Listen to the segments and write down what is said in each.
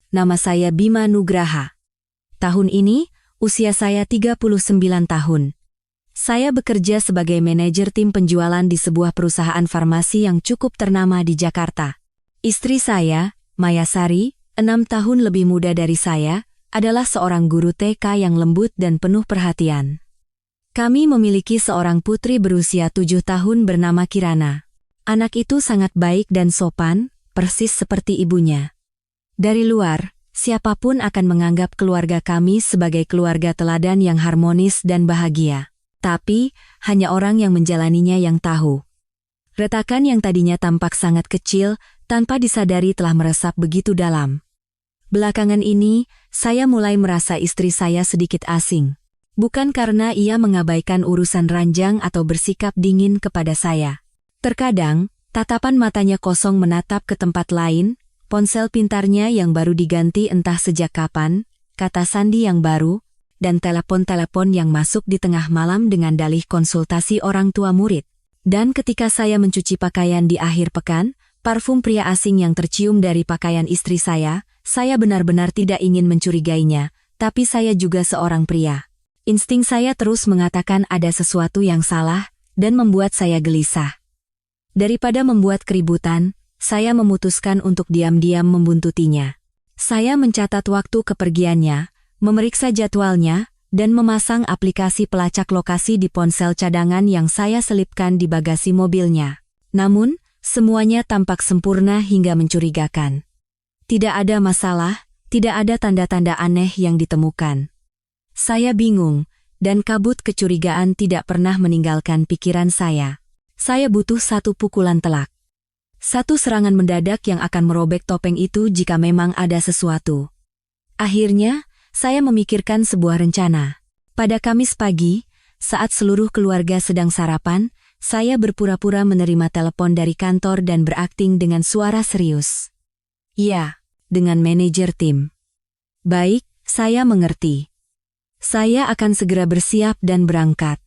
nama saya Bima Nugraha. Tahun ini, usia saya 39 tahun. Saya bekerja sebagai manajer tim penjualan di sebuah perusahaan farmasi yang cukup ternama di Jakarta. Istri saya, Maya Sari, 6 tahun lebih muda dari saya, adalah seorang guru TK yang lembut dan penuh perhatian. Kami memiliki seorang putri berusia 7 tahun bernama Kirana. Anak itu sangat baik dan sopan, persis seperti ibunya. Dari luar, siapapun akan menganggap keluarga kami sebagai keluarga teladan yang harmonis dan bahagia. Tapi, hanya orang yang menjalaninya yang tahu. Retakan yang tadinya tampak sangat kecil, tanpa disadari telah meresap begitu dalam. Belakangan ini, saya mulai merasa istri saya sedikit asing. Bukan karena ia mengabaikan urusan ranjang atau bersikap dingin kepada saya. Terkadang, tatapan matanya kosong menatap ke tempat lain, ponsel pintarnya yang baru diganti entah sejak kapan, kata sandi yang baru, dan telepon-telepon yang masuk di tengah malam dengan dalih konsultasi orang tua murid. Dan ketika saya mencuci pakaian di akhir pekan, parfum pria asing yang tercium dari pakaian istri saya benar-benar tidak ingin mencurigainya, tapi saya juga seorang pria. Insting saya terus mengatakan ada sesuatu yang salah, dan membuat saya gelisah. Daripada membuat keributan, saya memutuskan untuk diam-diam membuntutinya. Saya mencatat waktu kepergiannya, memeriksa jadwalnya, dan memasang aplikasi pelacak lokasi di ponsel cadangan yang saya selipkan di bagasi mobilnya. Namun, semuanya tampak sempurna hingga mencurigakan. Tidak ada masalah, tidak ada tanda-tanda aneh yang ditemukan. Saya bingung, dan kabut kecurigaan tidak pernah meninggalkan pikiran saya. Saya butuh satu pukulan telak. Satu serangan mendadak yang akan merobek topeng itu jika memang ada sesuatu. Akhirnya, saya memikirkan sebuah rencana. Pada Kamis pagi, saat seluruh keluarga sedang sarapan, saya berpura-pura menerima telepon dari kantor dan berakting dengan suara serius. Ya, dengan manajer tim. Baik, saya mengerti. Saya akan segera bersiap dan berangkat.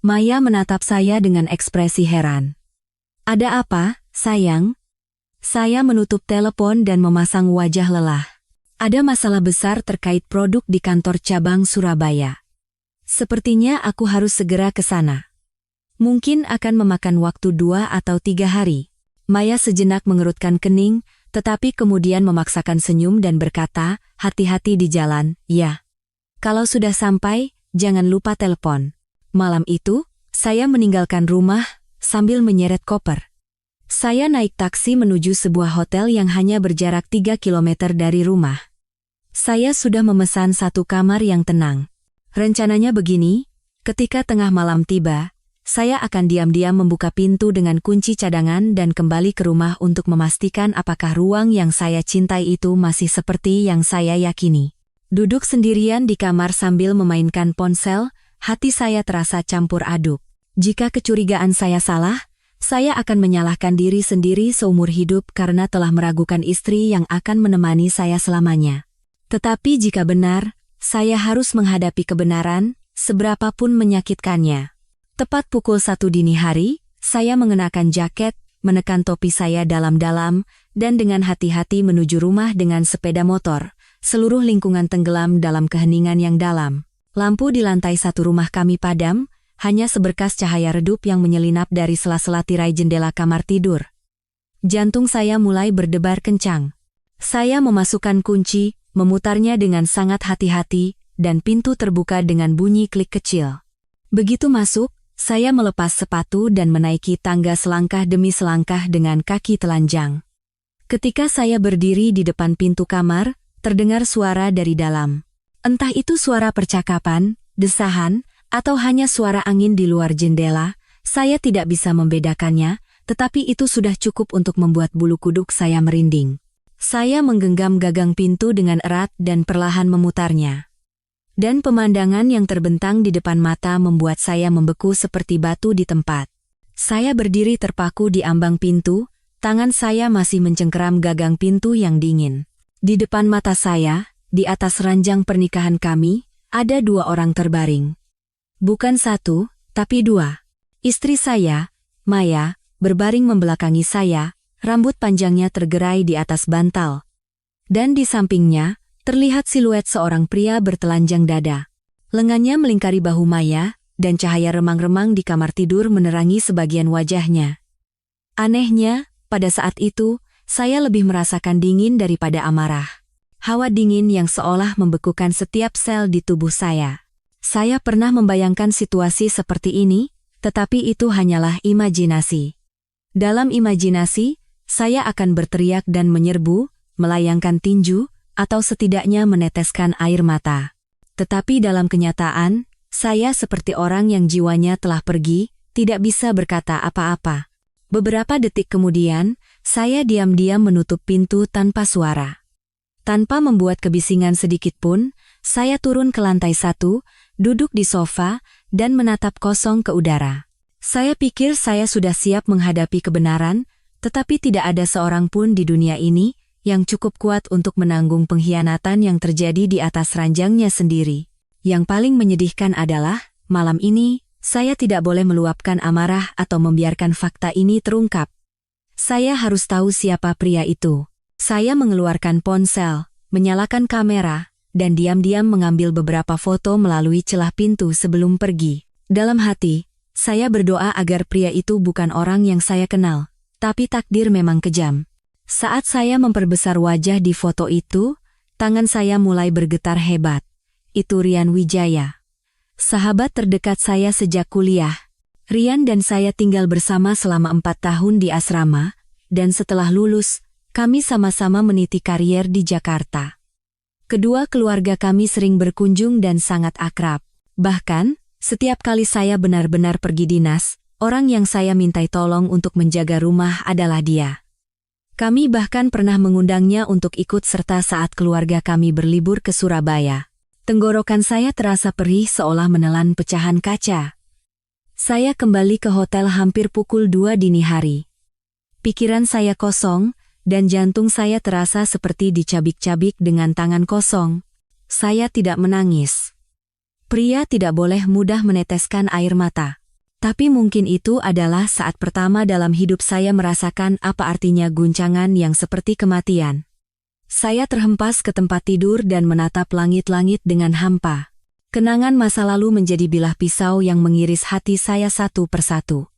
Maya menatap saya dengan ekspresi heran. Ada apa, sayang? Saya menutup telepon dan memasang wajah lelah. Ada masalah besar terkait produk di kantor cabang Surabaya. Sepertinya aku harus segera ke sana. Mungkin akan memakan waktu 2 atau 3 hari. Maya sejenak mengerutkan kening, tetapi kemudian memaksakan senyum dan berkata, hati-hati di jalan, ya. Kalau sudah sampai, jangan lupa telepon. Malam itu, saya meninggalkan rumah, sambil menyeret koper. Saya naik taksi menuju sebuah hotel yang hanya berjarak 3 kilometer dari rumah. Saya sudah memesan satu kamar yang tenang. Rencananya begini, ketika tengah malam tiba, saya akan diam-diam membuka pintu dengan kunci cadangan dan kembali ke rumah untuk memastikan apakah ruang yang saya cintai itu masih seperti yang saya yakini. Duduk sendirian di kamar sambil memainkan ponsel, hati saya terasa campur aduk. Jika kecurigaan saya salah, saya akan menyalahkan diri sendiri seumur hidup karena telah meragukan istri yang akan menemani saya selamanya. Tetapi jika benar, saya harus menghadapi kebenaran, seberapapun menyakitkannya. Tepat pukul 1 dini hari, saya mengenakan jaket, menekan topi saya dalam-dalam, dan dengan hati-hati menuju rumah dengan sepeda motor. Seluruh lingkungan tenggelam dalam keheningan yang dalam. Lampu di lantai 1 rumah kami padam, hanya seberkas cahaya redup yang menyelinap dari sela-sela tirai jendela kamar tidur. Jantung saya mulai berdebar kencang. Saya memasukkan kunci, memutarnya dengan sangat hati-hati, dan pintu terbuka dengan bunyi klik kecil. Begitu masuk, saya melepas sepatu dan menaiki tangga selangkah demi selangkah dengan kaki telanjang. Ketika saya berdiri di depan pintu kamar, terdengar suara dari dalam. Entah itu suara percakapan, desahan, atau hanya suara angin di luar jendela, saya tidak bisa membedakannya, tetapi itu sudah cukup untuk membuat bulu kuduk saya merinding. Saya menggenggam gagang pintu dengan erat dan perlahan memutarnya. Dan pemandangan yang terbentang di depan mata membuat saya membeku seperti batu di tempat. Saya berdiri terpaku di ambang pintu, tangan saya masih mencengkeram gagang pintu yang dingin. Di depan mata saya, di atas ranjang pernikahan kami, ada 2 orang terbaring. Bukan 1, tapi 2. Istri saya, Maya, berbaring membelakangi saya, rambut panjangnya tergerai di atas bantal. Dan di sampingnya, terlihat siluet seorang pria bertelanjang dada. Lengannya melingkari bahu Maya, dan cahaya remang-remang di kamar tidur menerangi sebagian wajahnya. Anehnya, pada saat itu, saya lebih merasakan dingin daripada amarah. Hawa dingin yang seolah membekukan setiap sel di tubuh saya. Saya pernah membayangkan situasi seperti ini, tetapi itu hanyalah imajinasi. Dalam imajinasi, saya akan berteriak dan menyerbu, melayangkan tinju, atau setidaknya meneteskan air mata. Tetapi dalam kenyataan, saya seperti orang yang jiwanya telah pergi, tidak bisa berkata apa-apa. Beberapa detik kemudian, saya diam-diam menutup pintu tanpa suara. Tanpa membuat kebisingan sedikit pun, saya turun ke lantai 1, duduk di sofa, dan menatap kosong ke udara. Saya pikir saya sudah siap menghadapi kebenaran, tetapi tidak ada seorang pun di dunia ini yang cukup kuat untuk menanggung pengkhianatan yang terjadi di atas ranjangnya sendiri. Yang paling menyedihkan adalah, malam ini, saya tidak boleh meluapkan amarah atau membiarkan fakta ini terungkap. Saya harus tahu siapa pria itu. Saya mengeluarkan ponsel, menyalakan kamera, dan diam-diam mengambil beberapa foto melalui celah pintu sebelum pergi. Dalam hati, saya berdoa agar pria itu bukan orang yang saya kenal, tapi takdir memang kejam. Saat saya memperbesar wajah di foto itu, tangan saya mulai bergetar hebat. Itu Rian Wijaya. Sahabat terdekat saya sejak kuliah. Rian dan saya tinggal bersama selama 4 tahun di asrama, dan setelah lulus, kami sama-sama meniti karier di Jakarta. Kedua keluarga kami sering berkunjung dan sangat akrab. Bahkan, setiap kali saya benar-benar pergi dinas, orang yang saya mintai tolong untuk menjaga rumah adalah dia. Kami bahkan pernah mengundangnya untuk ikut serta saat keluarga kami berlibur ke Surabaya. Tenggorokan saya terasa perih seolah menelan pecahan kaca. Saya kembali ke hotel hampir pukul 2 dini hari. Pikiran saya kosong, dan jantung saya terasa seperti dicabik-cabik dengan tangan kosong. Saya tidak menangis. Pria tidak boleh mudah meneteskan air mata. Tapi mungkin itu adalah saat pertama dalam hidup saya merasakan apa artinya guncangan yang seperti kematian. Saya terhempas ke tempat tidur dan menatap langit-langit dengan hampa. Kenangan masa lalu menjadi bilah pisau yang mengiris hati saya satu persatu.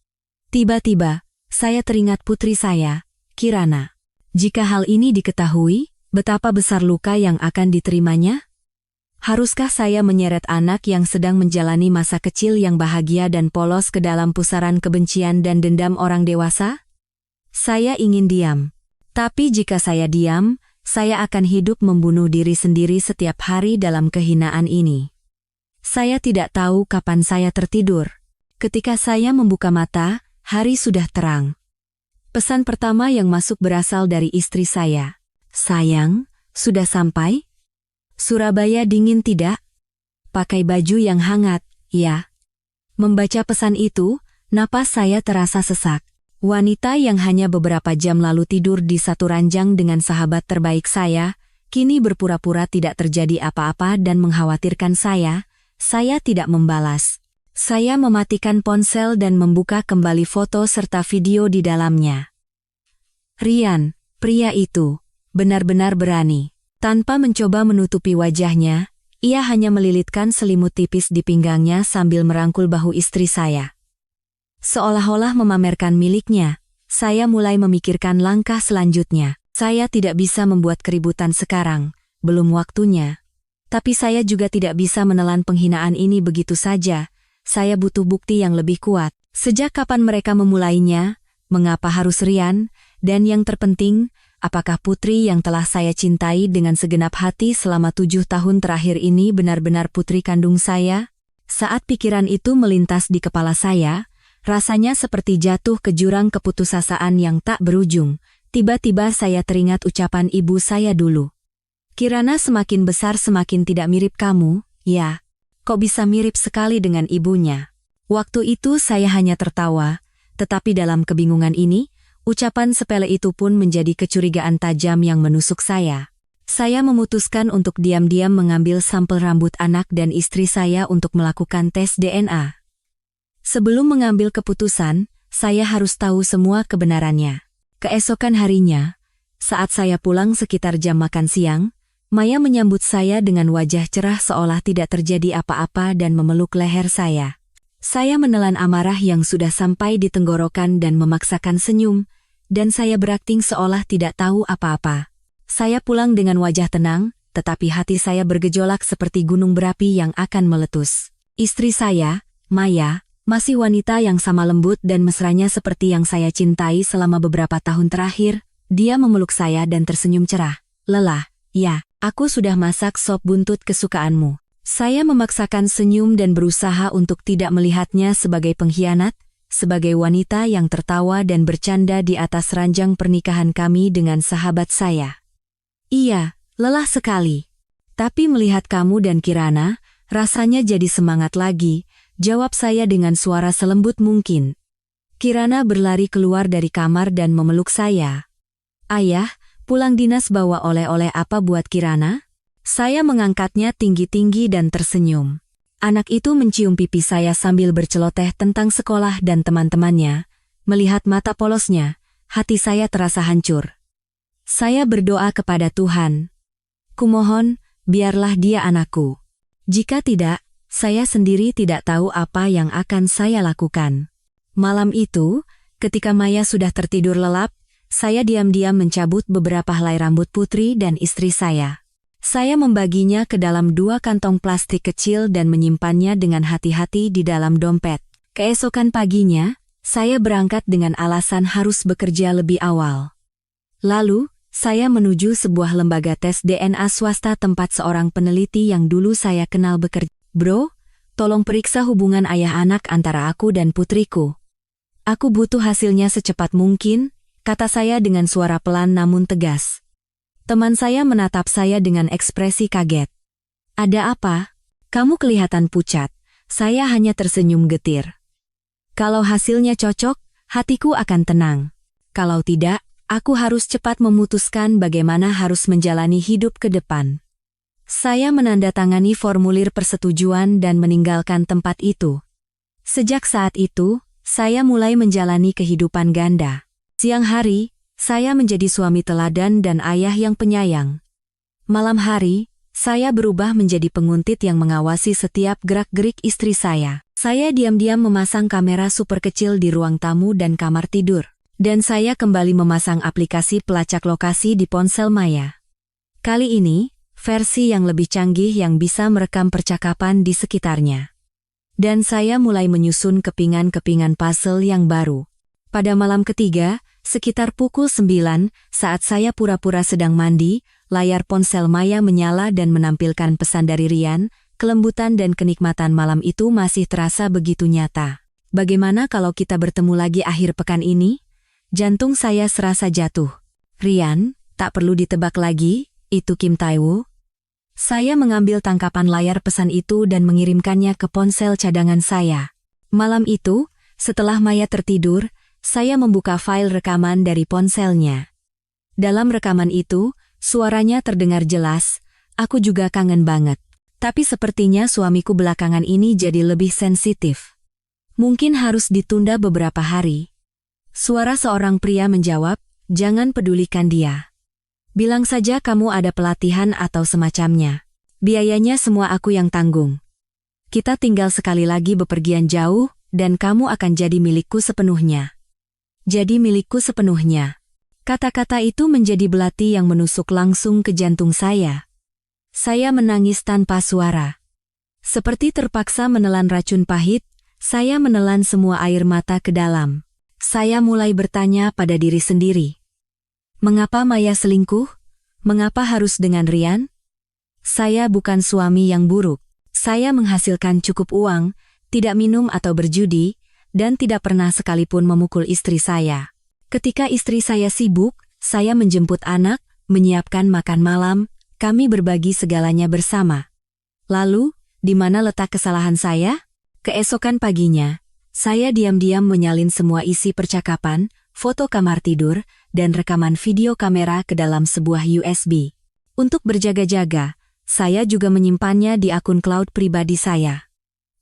Tiba-tiba, saya teringat putri saya, Kirana. Jika hal ini diketahui, betapa besar luka yang akan diterimanya? Haruskah saya menyeret anak yang sedang menjalani masa kecil yang bahagia dan polos ke dalam pusaran kebencian dan dendam orang dewasa? Saya ingin diam. Tapi jika saya diam, saya akan hidup membunuh diri sendiri setiap hari dalam kehinaan ini. Saya tidak tahu kapan saya tertidur. Ketika saya membuka mata, hari sudah terang. Pesan pertama yang masuk berasal dari istri saya. Sayang, sudah sampai? Surabaya dingin tidak? Pakai baju yang hangat, ya. Membaca pesan itu, napas saya terasa sesak. Wanita yang hanya beberapa jam lalu tidur di satu ranjang dengan sahabat terbaik saya, kini berpura-pura tidak terjadi apa-apa dan mengkhawatirkan saya tidak membalas. Saya mematikan ponsel dan membuka kembali foto serta video di dalamnya. Rian, pria itu, benar-benar berani. Tanpa mencoba menutupi wajahnya, ia hanya melilitkan selimut tipis di pinggangnya sambil merangkul bahu istri saya. Seolah-olah memamerkan miliknya, saya mulai memikirkan langkah selanjutnya. Saya tidak bisa membuat keributan sekarang, belum waktunya. Tapi saya juga tidak bisa menelan penghinaan ini begitu saja. Saya butuh bukti yang lebih kuat. Sejak kapan mereka memulainya? Mengapa harus Rian? Dan yang terpenting, apakah putri yang telah saya cintai dengan segenap hati selama 7 tahun terakhir ini benar-benar putri kandung saya? Saat pikiran itu melintas di kepala saya, rasanya seperti jatuh ke jurang keputusasaan yang tak berujung. Tiba-tiba saya teringat ucapan ibu saya dulu. Kirana semakin besar semakin tidak mirip kamu, ya. Kok bisa mirip sekali dengan ibunya? Waktu itu saya hanya tertawa, tetapi dalam kebingungan ini, ucapan sepele itu pun menjadi kecurigaan tajam yang menusuk saya. Saya memutuskan untuk diam-diam mengambil sampel rambut anak dan istri saya untuk melakukan tes DNA. Sebelum mengambil keputusan, saya harus tahu semua kebenarannya. Keesokan harinya, Saat saya pulang sekitar jam makan siang, Maya menyambut saya dengan wajah cerah seolah tidak terjadi apa-apa dan memeluk leher saya. Saya menelan amarah yang sudah sampai di tenggorokan dan memaksakan senyum, dan saya berakting seolah tidak tahu apa-apa. Saya pulang dengan wajah tenang, tetapi hati saya bergejolak seperti gunung berapi yang akan meletus. Istri saya, Maya, masih wanita yang sama lembut dan mesranya seperti yang saya cintai selama beberapa tahun terakhir. Dia memeluk saya dan tersenyum cerah. Lelah, ya, aku sudah masak sop buntut kesukaanmu. Saya memaksakan senyum dan berusaha untuk tidak melihatnya sebagai pengkhianat, sebagai wanita yang tertawa dan bercanda di atas ranjang pernikahan kami dengan sahabat saya. Iya, lelah sekali. Tapi melihat kamu dan Kirana, rasanya jadi semangat lagi, jawab saya dengan suara selembut mungkin. Kirana berlari keluar dari kamar dan memeluk saya. Ayah, pulang dinas bawa oleh-oleh apa buat Kirana? Saya mengangkatnya tinggi-tinggi dan tersenyum. Anak itu mencium pipi saya sambil berceloteh tentang sekolah dan teman-temannya. Melihat mata polosnya, hati saya terasa hancur. Saya berdoa kepada Tuhan. Kumohon, biarlah dia anakku. Jika tidak, saya sendiri tidak tahu apa yang akan saya lakukan. Malam itu, ketika Maya sudah tertidur lelap, saya diam-diam mencabut beberapa helai rambut putri dan istri saya. Saya membaginya ke dalam 2 kantong plastik kecil dan menyimpannya dengan hati-hati di dalam dompet. Keesokan paginya, saya berangkat dengan alasan harus bekerja lebih awal. Lalu, saya menuju sebuah lembaga tes DNA swasta tempat seorang peneliti yang dulu saya kenal bekerja. Bro, tolong periksa hubungan ayah anak antara aku dan putriku. Aku butuh hasilnya secepat mungkin, kata saya dengan suara pelan namun tegas. Teman saya menatap saya dengan ekspresi kaget. Ada apa? Kamu kelihatan pucat. Saya hanya tersenyum getir. Kalau hasilnya cocok, hatiku akan tenang. Kalau tidak, aku harus cepat memutuskan bagaimana harus menjalani hidup ke depan. Saya menandatangani formulir persetujuan dan meninggalkan tempat itu. Sejak saat itu, saya mulai menjalani kehidupan ganda. Siang hari, saya menjadi suami teladan dan ayah yang penyayang. Malam hari, saya berubah menjadi penguntit yang mengawasi setiap gerak-gerik istri saya. Saya diam-diam memasang kamera super kecil di ruang tamu dan kamar tidur. Dan saya kembali memasang aplikasi pelacak lokasi di ponsel Maya. Kali ini, versi yang lebih canggih yang bisa merekam percakapan di sekitarnya. Dan saya mulai menyusun kepingan-kepingan puzzle yang baru. Pada malam ketiga, sekitar pukul 9, saat saya pura-pura sedang mandi, layar ponsel Maya menyala dan menampilkan pesan dari Rian. Kelembutan dan kenikmatan malam itu masih terasa begitu nyata. Bagaimana kalau kita bertemu lagi akhir pekan ini? Jantung saya serasa jatuh. Rian, tak perlu ditebak lagi, itu Kim Tae-woo. Saya mengambil tangkapan layar pesan itu dan mengirimkannya ke ponsel cadangan saya. Malam itu, setelah Maya tertidur, saya membuka file rekaman dari ponselnya. Dalam rekaman itu, suaranya terdengar jelas, aku juga kangen banget. Tapi sepertinya suamiku belakangan ini jadi lebih sensitif. Mungkin harus ditunda beberapa hari. Suara seorang pria menjawab, jangan pedulikan dia. Bilang saja kamu ada pelatihan atau semacamnya. Biayanya semua aku yang tanggung. Kita tinggal sekali lagi bepergian jauh, dan kamu akan jadi milikku sepenuhnya. Jadi milikku sepenuhnya. Kata-kata itu menjadi belati yang menusuk langsung ke jantung saya. Saya menangis tanpa suara. Seperti terpaksa menelan racun pahit, saya menelan semua air mata ke dalam. Saya mulai bertanya pada diri sendiri. Mengapa Maya selingkuh? Mengapa harus dengan Rian? Saya bukan suami yang buruk. Saya menghasilkan cukup uang, tidak minum atau berjudi, dan tidak pernah sekalipun memukul istri saya. Ketika istri saya sibuk, saya menjemput anak, menyiapkan makan malam, kami berbagi segalanya bersama. Lalu, di mana letak kesalahan saya? Keesokan paginya, saya diam-diam menyalin semua isi percakapan, foto kamar tidur, dan rekaman video kamera ke dalam sebuah USB. Untuk berjaga-jaga, saya juga menyimpannya di akun cloud pribadi saya.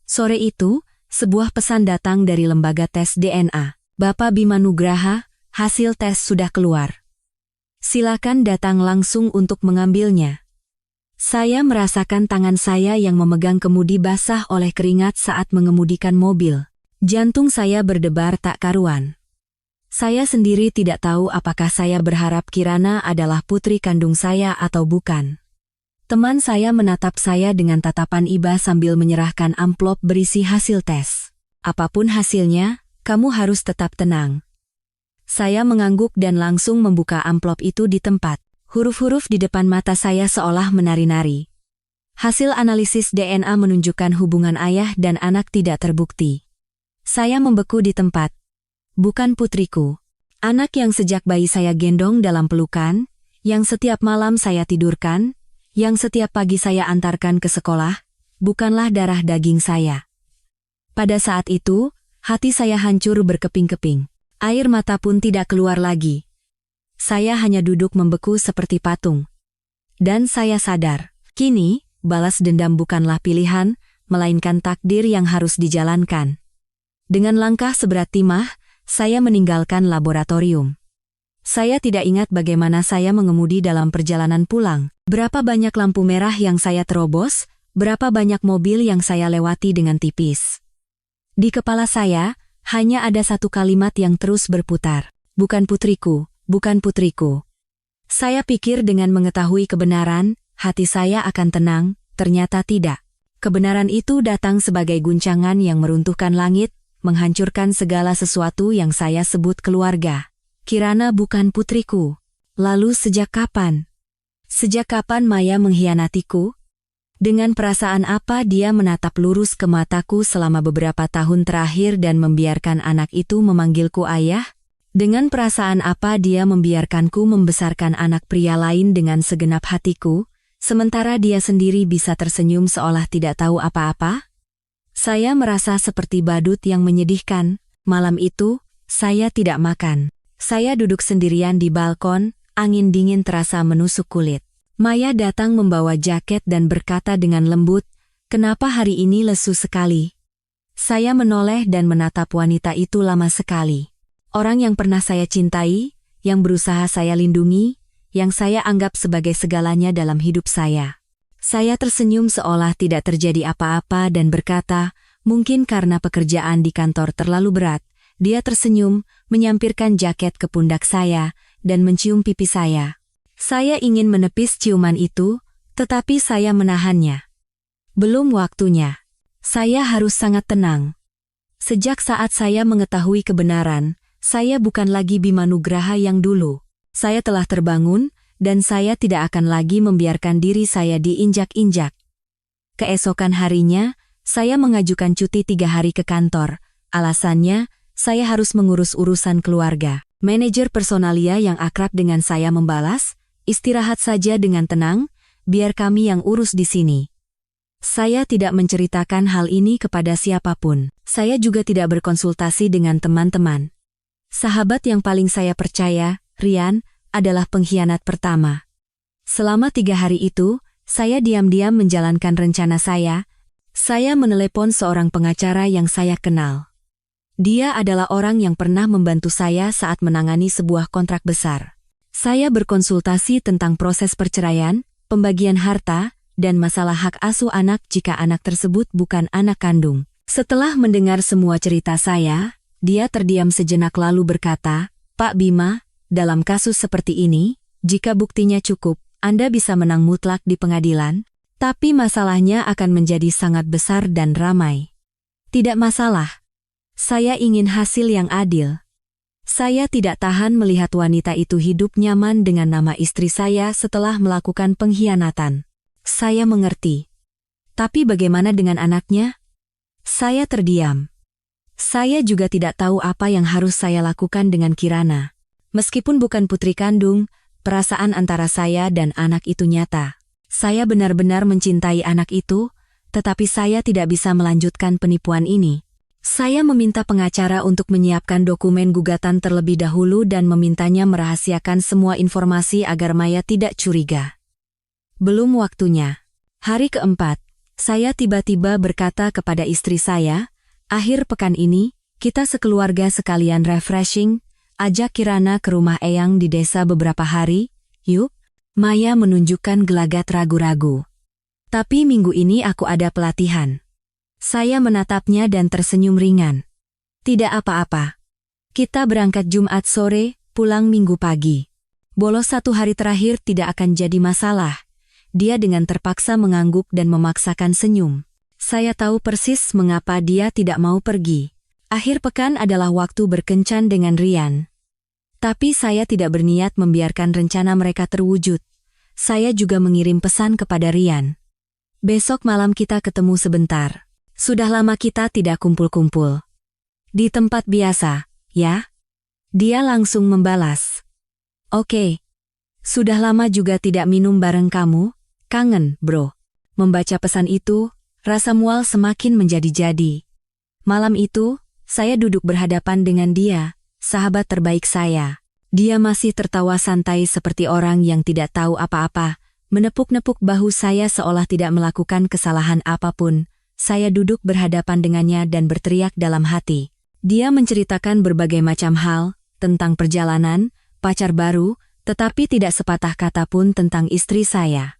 Sore itu, sebuah pesan datang dari lembaga tes DNA. Bapak Bima Nugraha, hasil tes sudah keluar. Silakan datang langsung untuk mengambilnya. Saya merasakan tangan saya yang memegang kemudi basah oleh keringat saat mengemudikan mobil. Jantung saya berdebar tak karuan. Saya sendiri tidak tahu apakah saya berharap Kirana adalah putri kandung saya atau bukan. Teman saya menatap saya dengan tatapan iba sambil menyerahkan amplop berisi hasil tes. Apapun hasilnya, kamu harus tetap tenang. Saya mengangguk dan langsung membuka amplop itu di tempat. Huruf-huruf di depan mata saya seolah menari-nari. Hasil analisis DNA menunjukkan hubungan ayah dan anak tidak terbukti. Saya membeku di tempat. Bukan putriku. Anak yang sejak bayi saya gendong dalam pelukan, yang setiap malam saya tidurkan, yang setiap pagi saya antarkan ke sekolah, bukanlah darah daging saya. Pada saat itu, hati saya hancur berkeping-keping. Air mata pun tidak keluar lagi. Saya hanya duduk membeku seperti patung. Dan saya sadar, kini, balas dendam bukanlah pilihan, melainkan takdir yang harus dijalankan. Dengan langkah seberat timah, saya meninggalkan laboratorium. Saya tidak ingat bagaimana saya mengemudi dalam perjalanan pulang, berapa banyak lampu merah yang saya terobos, berapa banyak mobil yang saya lewati dengan tipis. Di kepala saya, hanya ada satu kalimat yang terus berputar. Bukan putriku, bukan putriku. Saya pikir dengan mengetahui kebenaran, hati saya akan tenang, ternyata tidak. Kebenaran itu datang sebagai guncangan yang meruntuhkan langit, menghancurkan segala sesuatu yang saya sebut keluarga. Kirana bukan putriku. Lalu sejak kapan? Sejak kapan Maya mengkhianatiku? Dengan perasaan apa dia menatap lurus ke mataku selama beberapa tahun terakhir dan membiarkan anak itu memanggilku ayah? Dengan perasaan apa dia membiarkanku membesarkan anak pria lain dengan segenap hatiku, sementara dia sendiri bisa tersenyum seolah tidak tahu apa-apa? Saya merasa seperti badut yang menyedihkan. Malam itu, saya tidak makan. Saya duduk sendirian di balkon, angin dingin terasa menusuk kulit. Maya datang membawa jaket dan berkata dengan lembut, "Kenapa hari ini lesu sekali?" Saya menoleh dan menatap wanita itu lama sekali. Orang yang pernah saya cintai, yang berusaha saya lindungi, yang saya anggap sebagai segalanya dalam hidup saya. Saya tersenyum seolah tidak terjadi apa-apa dan berkata, mungkin karena pekerjaan di kantor terlalu berat, dia tersenyum, menyampirkan jaket ke pundak saya, dan mencium pipi saya. Saya ingin menepis ciuman itu, tetapi saya menahannya. Belum waktunya. Saya harus sangat tenang. Sejak saat saya mengetahui kebenaran, saya bukan lagi Bima Nugraha yang dulu. Saya telah terbangun, dan saya tidak akan lagi membiarkan diri saya diinjak-injak. Keesokan harinya, saya mengajukan cuti 3 hari ke kantor. Alasannya, saya harus mengurus urusan keluarga. Manajer personalia yang akrab dengan saya membalas, "Istirahat saja dengan tenang, biar kami yang urus di sini." Saya tidak menceritakan hal ini kepada siapapun. Saya juga tidak berkonsultasi dengan teman-teman. Sahabat yang paling saya percaya, Rian, adalah pengkhianat pertama. Selama 3 hari itu, saya diam-diam menjalankan rencana saya. Saya menelepon seorang pengacara yang saya kenal. Dia adalah orang yang pernah membantu saya saat menangani sebuah kontrak besar. Saya berkonsultasi tentang proses perceraian, pembagian harta, dan masalah hak asuh anak jika anak tersebut bukan anak kandung. Setelah mendengar semua cerita saya, dia terdiam sejenak lalu berkata, "Pak Bima, dalam kasus seperti ini, jika buktinya cukup, Anda bisa menang mutlak di pengadilan, tapi masalahnya akan menjadi sangat besar dan ramai." Tidak masalah. Saya ingin hasil yang adil. Saya tidak tahan melihat wanita itu hidup nyaman dengan nama istri saya setelah melakukan pengkhianatan. Saya mengerti. Tapi bagaimana dengan anaknya? Saya terdiam. Saya juga tidak tahu apa yang harus saya lakukan dengan Kirana. Meskipun bukan putri kandung, perasaan antara saya dan anak itu nyata. Saya benar-benar mencintai anak itu, tetapi saya tidak bisa melanjutkan penipuan ini. Saya meminta pengacara untuk menyiapkan dokumen gugatan terlebih dahulu dan memintanya merahasiakan semua informasi agar Maya tidak curiga. Belum waktunya. Hari keempat, saya tiba-tiba berkata kepada istri saya, "Akhir pekan ini, kita sekeluarga sekalian refreshing, ajak Kirana ke rumah Eyang di desa beberapa hari, Yuk, Maya menunjukkan gelagat ragu-ragu. Tapi minggu ini aku ada pelatihan. Saya menatapnya dan tersenyum ringan. Tidak apa-apa. Kita berangkat Jumat sore, pulang Minggu pagi. Bolos 1 hari terakhir tidak akan jadi masalah. Dia dengan terpaksa mengangguk dan memaksakan senyum. Saya tahu persis mengapa dia tidak mau pergi. Akhir pekan adalah waktu berkencan dengan Rian. Tapi saya tidak berniat membiarkan rencana mereka terwujud. Saya juga mengirim pesan kepada Rian. Besok malam kita ketemu sebentar. Sudah lama kita tidak kumpul-kumpul. Di tempat biasa, ya? Dia langsung membalas. Oke. Sudah lama juga tidak minum bareng kamu. Kangen, bro. Membaca pesan itu, rasa mual semakin menjadi-jadi. Malam itu, saya duduk berhadapan dengan dia, sahabat terbaik saya. Dia masih tertawa santai seperti orang yang tidak tahu apa-apa, menepuk-nepuk bahu saya seolah tidak melakukan kesalahan apapun. Saya duduk berhadapan dengannya dan berteriak dalam hati. Dia menceritakan berbagai macam hal, tentang perjalanan, pacar baru, tetapi tidak sepatah kata pun tentang istri saya.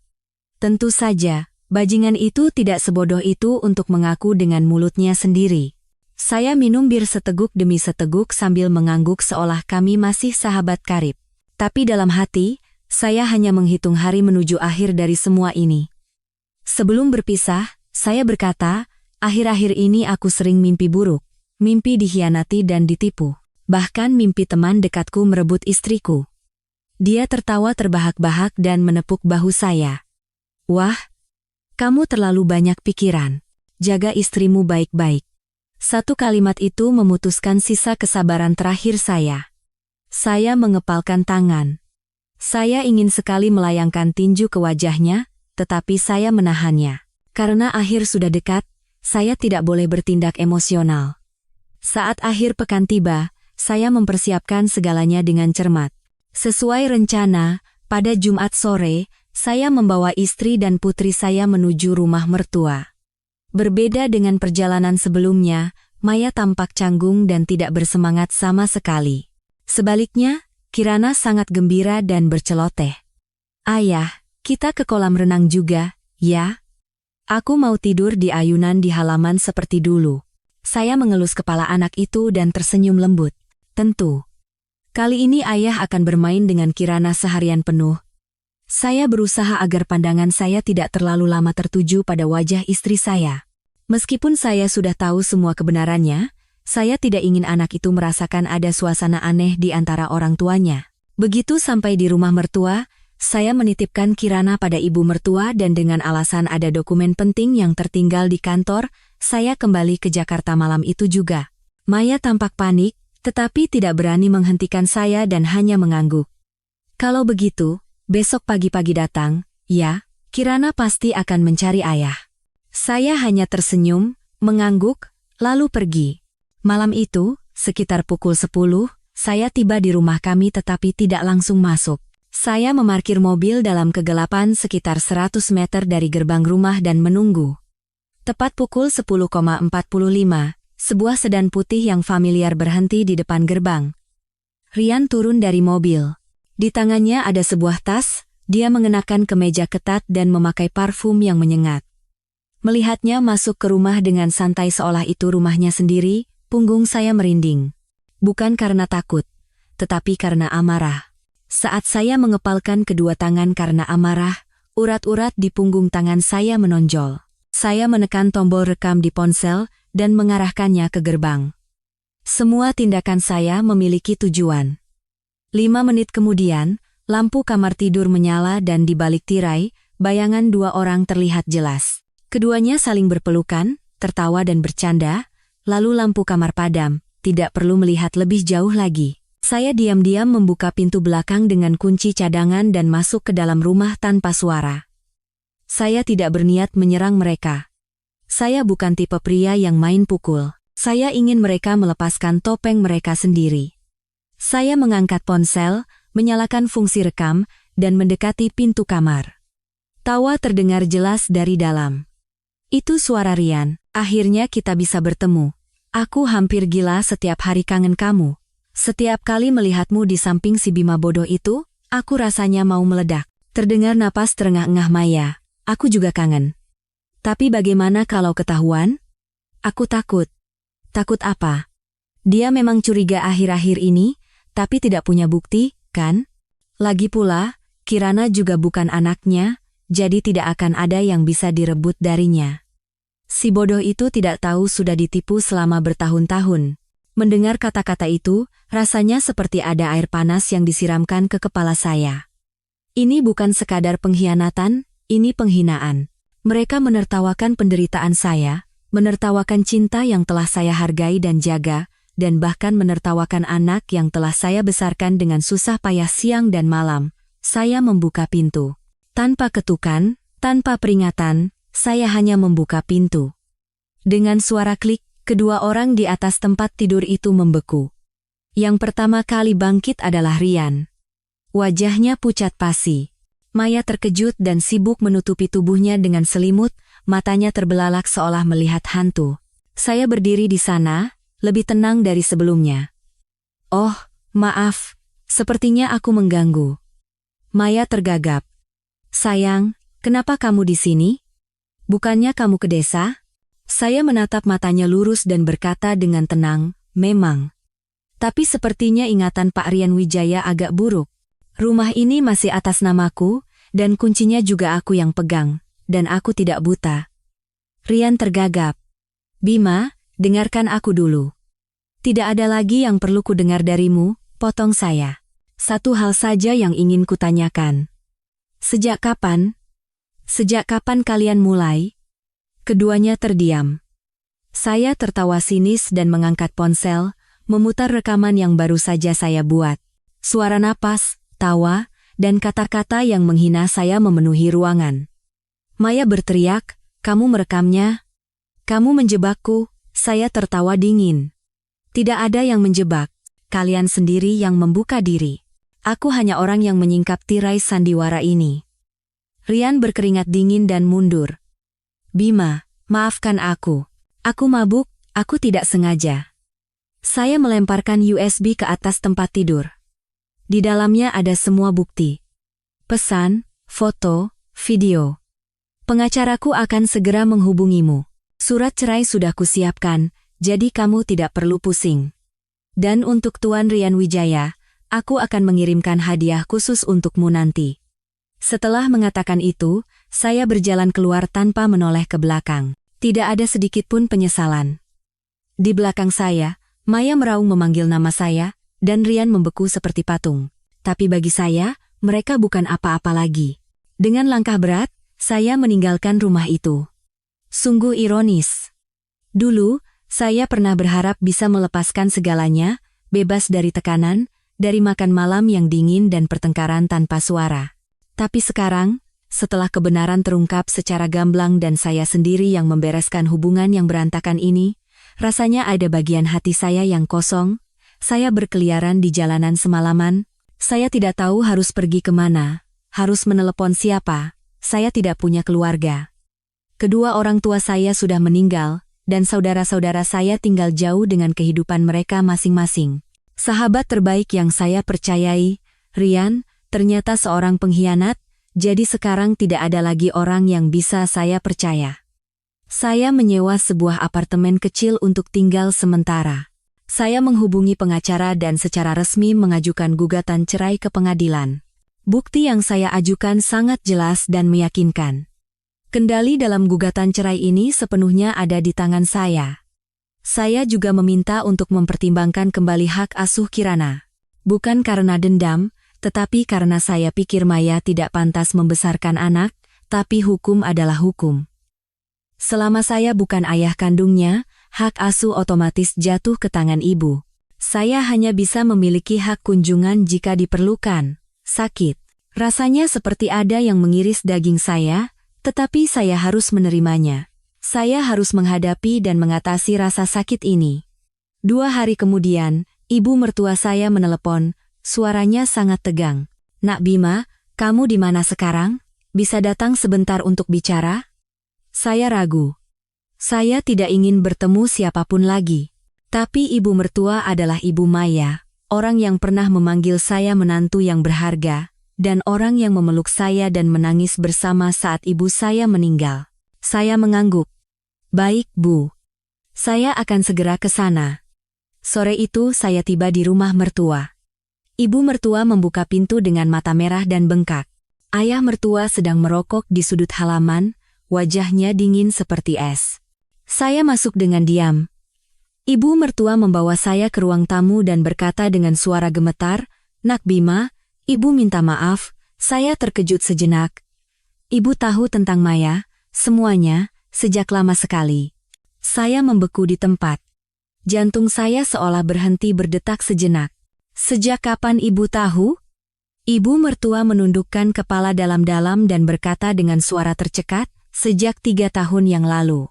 Tentu saja, bajingan itu tidak sebodoh itu untuk mengaku dengan mulutnya sendiri. Saya minum bir seteguk demi seteguk sambil mengangguk seolah kami masih sahabat karib. Tapi dalam hati, saya hanya menghitung hari menuju akhir dari semua ini. Sebelum berpisah, saya berkata, akhir-akhir ini aku sering mimpi buruk, mimpi dikhianati dan ditipu. Bahkan mimpi teman dekatku merebut istriku. Dia tertawa terbahak-bahak dan menepuk bahu saya. Wah, kamu terlalu banyak pikiran. Jaga istrimu baik-baik. Satu kalimat itu memutuskan sisa kesabaran terakhir saya. Saya mengepalkan tangan. Saya ingin sekali melayangkan tinju ke wajahnya, tetapi saya menahannya. Karena akhir sudah dekat, saya tidak boleh bertindak emosional. Saat akhir pekan tiba, saya mempersiapkan segalanya dengan cermat. Sesuai rencana, pada Jumat sore, saya membawa istri dan putri saya menuju rumah mertua. Berbeda dengan perjalanan sebelumnya, Maya tampak canggung dan tidak bersemangat sama sekali. Sebaliknya, Kirana sangat gembira dan berceloteh. Ayah, kita ke kolam renang juga, ya? Aku mau tidur di ayunan di halaman seperti dulu. Saya mengelus kepala anak itu dan tersenyum lembut. Tentu. Kali ini ayah akan bermain dengan Kirana seharian penuh. Saya berusaha agar pandangan saya tidak terlalu lama tertuju pada wajah istri saya. Meskipun saya sudah tahu semua kebenarannya, saya tidak ingin anak itu merasakan ada suasana aneh di antara orang tuanya. Begitu sampai di rumah mertua, saya menitipkan Kirana pada ibu mertua dan dengan alasan ada dokumen penting yang tertinggal di kantor, saya kembali ke Jakarta malam itu juga. Maya tampak panik, tetapi tidak berani menghentikan saya dan hanya mengangguk. Kalau begitu, besok pagi-pagi datang, ya, Kirana pasti akan mencari ayah. Saya hanya tersenyum, mengangguk, lalu pergi. Malam itu, sekitar pukul 10, saya tiba di rumah kami tetapi tidak langsung masuk. Saya memarkir mobil dalam kegelapan sekitar 100 meter dari gerbang rumah dan menunggu. Tepat pukul 10.45, sebuah sedan putih yang familiar berhenti di depan gerbang. Rian turun dari mobil. Di tangannya ada sebuah tas, dia mengenakan kemeja ketat dan memakai parfum yang menyengat. Melihatnya masuk ke rumah dengan santai seolah itu rumahnya sendiri, punggung saya merinding. Bukan karena takut, tetapi karena amarah. Saat saya mengepalkan kedua tangan karena amarah, urat-urat di punggung tangan saya menonjol. Saya menekan tombol rekam di ponsel dan mengarahkannya ke gerbang. Semua tindakan saya memiliki tujuan. 5 menit kemudian, lampu kamar tidur menyala dan di balik tirai, bayangan 2 orang terlihat jelas. Keduanya saling berpelukan, tertawa dan bercanda, lalu lampu kamar padam, tidak perlu melihat lebih jauh lagi. Saya diam-diam membuka pintu belakang dengan kunci cadangan dan masuk ke dalam rumah tanpa suara. Saya tidak berniat menyerang mereka. Saya bukan tipe pria yang main pukul. Saya ingin mereka melepaskan topeng mereka sendiri. Saya mengangkat ponsel, menyalakan fungsi rekam, dan mendekati pintu kamar. Tawa terdengar jelas dari dalam. Itu suara Rian. Akhirnya kita bisa bertemu. Aku hampir gila setiap hari kangen kamu. Setiap kali melihatmu di samping si Bima bodoh itu, Aku rasanya mau meledak. Terdengar napas terengah-engah Maya. Aku juga kangen. Tapi bagaimana kalau ketahuan? Aku takut. Takut apa? Dia memang curiga akhir-akhir ini, tapi tidak punya bukti, kan? Lagi pula, Kirana juga bukan anaknya, jadi tidak akan ada yang bisa direbut darinya. Si bodoh itu tidak tahu sudah ditipu selama bertahun-tahun. Mendengar kata-kata itu, rasanya seperti ada air panas yang disiramkan ke kepala saya. Ini bukan sekadar pengkhianatan, ini penghinaan. Mereka menertawakan penderitaan saya, menertawakan cinta yang telah saya hargai dan jaga, dan bahkan menertawakan anak yang telah saya besarkan dengan susah payah siang dan malam. Saya membuka pintu. Tanpa ketukan, tanpa peringatan, saya hanya membuka pintu. Dengan suara klik, kedua orang di atas tempat tidur itu membeku. Yang pertama kali bangkit adalah Rian. Wajahnya pucat pasi. Maya terkejut dan sibuk menutupi tubuhnya dengan selimut, matanya terbelalak seolah melihat hantu. Saya berdiri di sana, lebih tenang dari sebelumnya. Oh, maaf, sepertinya aku mengganggu. Maya tergagap. Sayang, kenapa kamu di sini? Bukannya kamu ke desa? Saya menatap matanya lurus dan berkata dengan tenang, memang. Tapi sepertinya ingatan Pak Rian Wijaya agak buruk. Rumah ini masih atas namaku, dan kuncinya juga aku yang pegang, dan aku tidak buta. Rian tergagap. Bima, dengarkan aku dulu. Tidak ada lagi yang perlu ku dengar darimu, potong saya. Satu hal saja yang ingin kutanyakan. Sejak kapan? Sejak kapan kalian mulai? Keduanya terdiam. Saya tertawa sinis dan mengangkat ponsel, memutar rekaman yang baru saja saya buat. Suara napas, tawa, dan kata-kata yang menghina saya memenuhi ruangan. Maya berteriak, kamu merekamnya? Kamu menjebakku, saya tertawa dingin. Tidak ada yang menjebak, kalian sendiri yang membuka diri. Aku hanya orang yang menyingkap tirai sandiwara ini. Rian berkeringat dingin dan mundur. Bima, maafkan aku. Aku mabuk, aku tidak sengaja. Saya melemparkan USB ke atas tempat tidur. Di dalamnya ada semua bukti. Pesan, foto, video. Pengacaraku akan segera menghubungimu. Surat cerai sudah kusiapkan, jadi kamu tidak perlu pusing. Dan untuk Tuan Rian Wijaya, aku akan mengirimkan hadiah khusus untukmu nanti. Setelah mengatakan itu, saya berjalan keluar tanpa menoleh ke belakang. Tidak ada sedikit pun penyesalan. Di belakang saya, Maya meraung memanggil nama saya, dan Rian membeku seperti patung. Tapi bagi saya, mereka bukan apa-apa lagi. Dengan langkah berat, saya meninggalkan rumah itu. Sungguh ironis. Dulu, saya pernah berharap bisa melepaskan segalanya, bebas dari tekanan, dari makan malam yang dingin dan pertengkaran tanpa suara. Tapi sekarang, setelah kebenaran terungkap secara gamblang dan saya sendiri yang membereskan hubungan yang berantakan ini, rasanya ada bagian hati saya yang kosong. Saya berkeliaran di jalanan semalaman. Saya tidak tahu harus pergi kemana, harus menelepon siapa. Saya tidak punya keluarga. Kedua orang tua saya sudah meninggal, dan saudara-saudara saya tinggal jauh dengan kehidupan mereka masing-masing. Sahabat terbaik yang saya percayai, Rian, ternyata seorang pengkhianat, jadi sekarang tidak ada lagi orang yang bisa saya percaya. Saya menyewa sebuah apartemen kecil untuk tinggal sementara. Saya menghubungi pengacara dan secara resmi mengajukan gugatan cerai ke pengadilan. Bukti yang saya ajukan sangat jelas dan meyakinkan. Kendali dalam gugatan cerai ini sepenuhnya ada di tangan saya. Saya juga meminta untuk mempertimbangkan kembali hak asuh Kirana. Bukan karena dendam, tetapi karena saya pikir Maya tidak pantas membesarkan anak, tapi hukum adalah hukum. Selama saya bukan ayah kandungnya, hak asuh otomatis jatuh ke tangan ibu. Saya hanya bisa memiliki hak kunjungan jika diperlukan. Sakit. Rasanya seperti ada yang mengiris daging saya, tetapi saya harus menerimanya. Saya harus menghadapi dan mengatasi rasa sakit ini. 2 hari kemudian, ibu mertua saya menelepon, suaranya sangat tegang. Nak Bima, kamu di mana sekarang? Bisa datang sebentar untuk bicara? Saya ragu. Saya tidak ingin bertemu siapapun lagi. Tapi ibu mertua adalah Ibu Maya, orang yang pernah memanggil saya menantu yang berharga, dan orang yang memeluk saya dan menangis bersama saat ibu saya meninggal. Saya mengangguk. Baik, Bu. Saya akan segera ke sana. Sore itu saya tiba di rumah mertua. Ibu mertua membuka pintu dengan mata merah dan bengkak. Ayah mertua sedang merokok di sudut halaman, wajahnya dingin seperti es. Saya masuk dengan diam. Ibu mertua membawa saya ke ruang tamu dan berkata dengan suara gemetar, "Nak Bima, Ibu minta maaf, saya terkejut sejenak. Ibu tahu tentang Maya, semuanya, sejak lama sekali." Saya membeku di tempat. Jantung saya seolah berhenti berdetak sejenak. "Sejak kapan Ibu tahu?" Ibu mertua menundukkan kepala dalam-dalam dan berkata dengan suara tercekat, "Sejak 3 tahun yang lalu."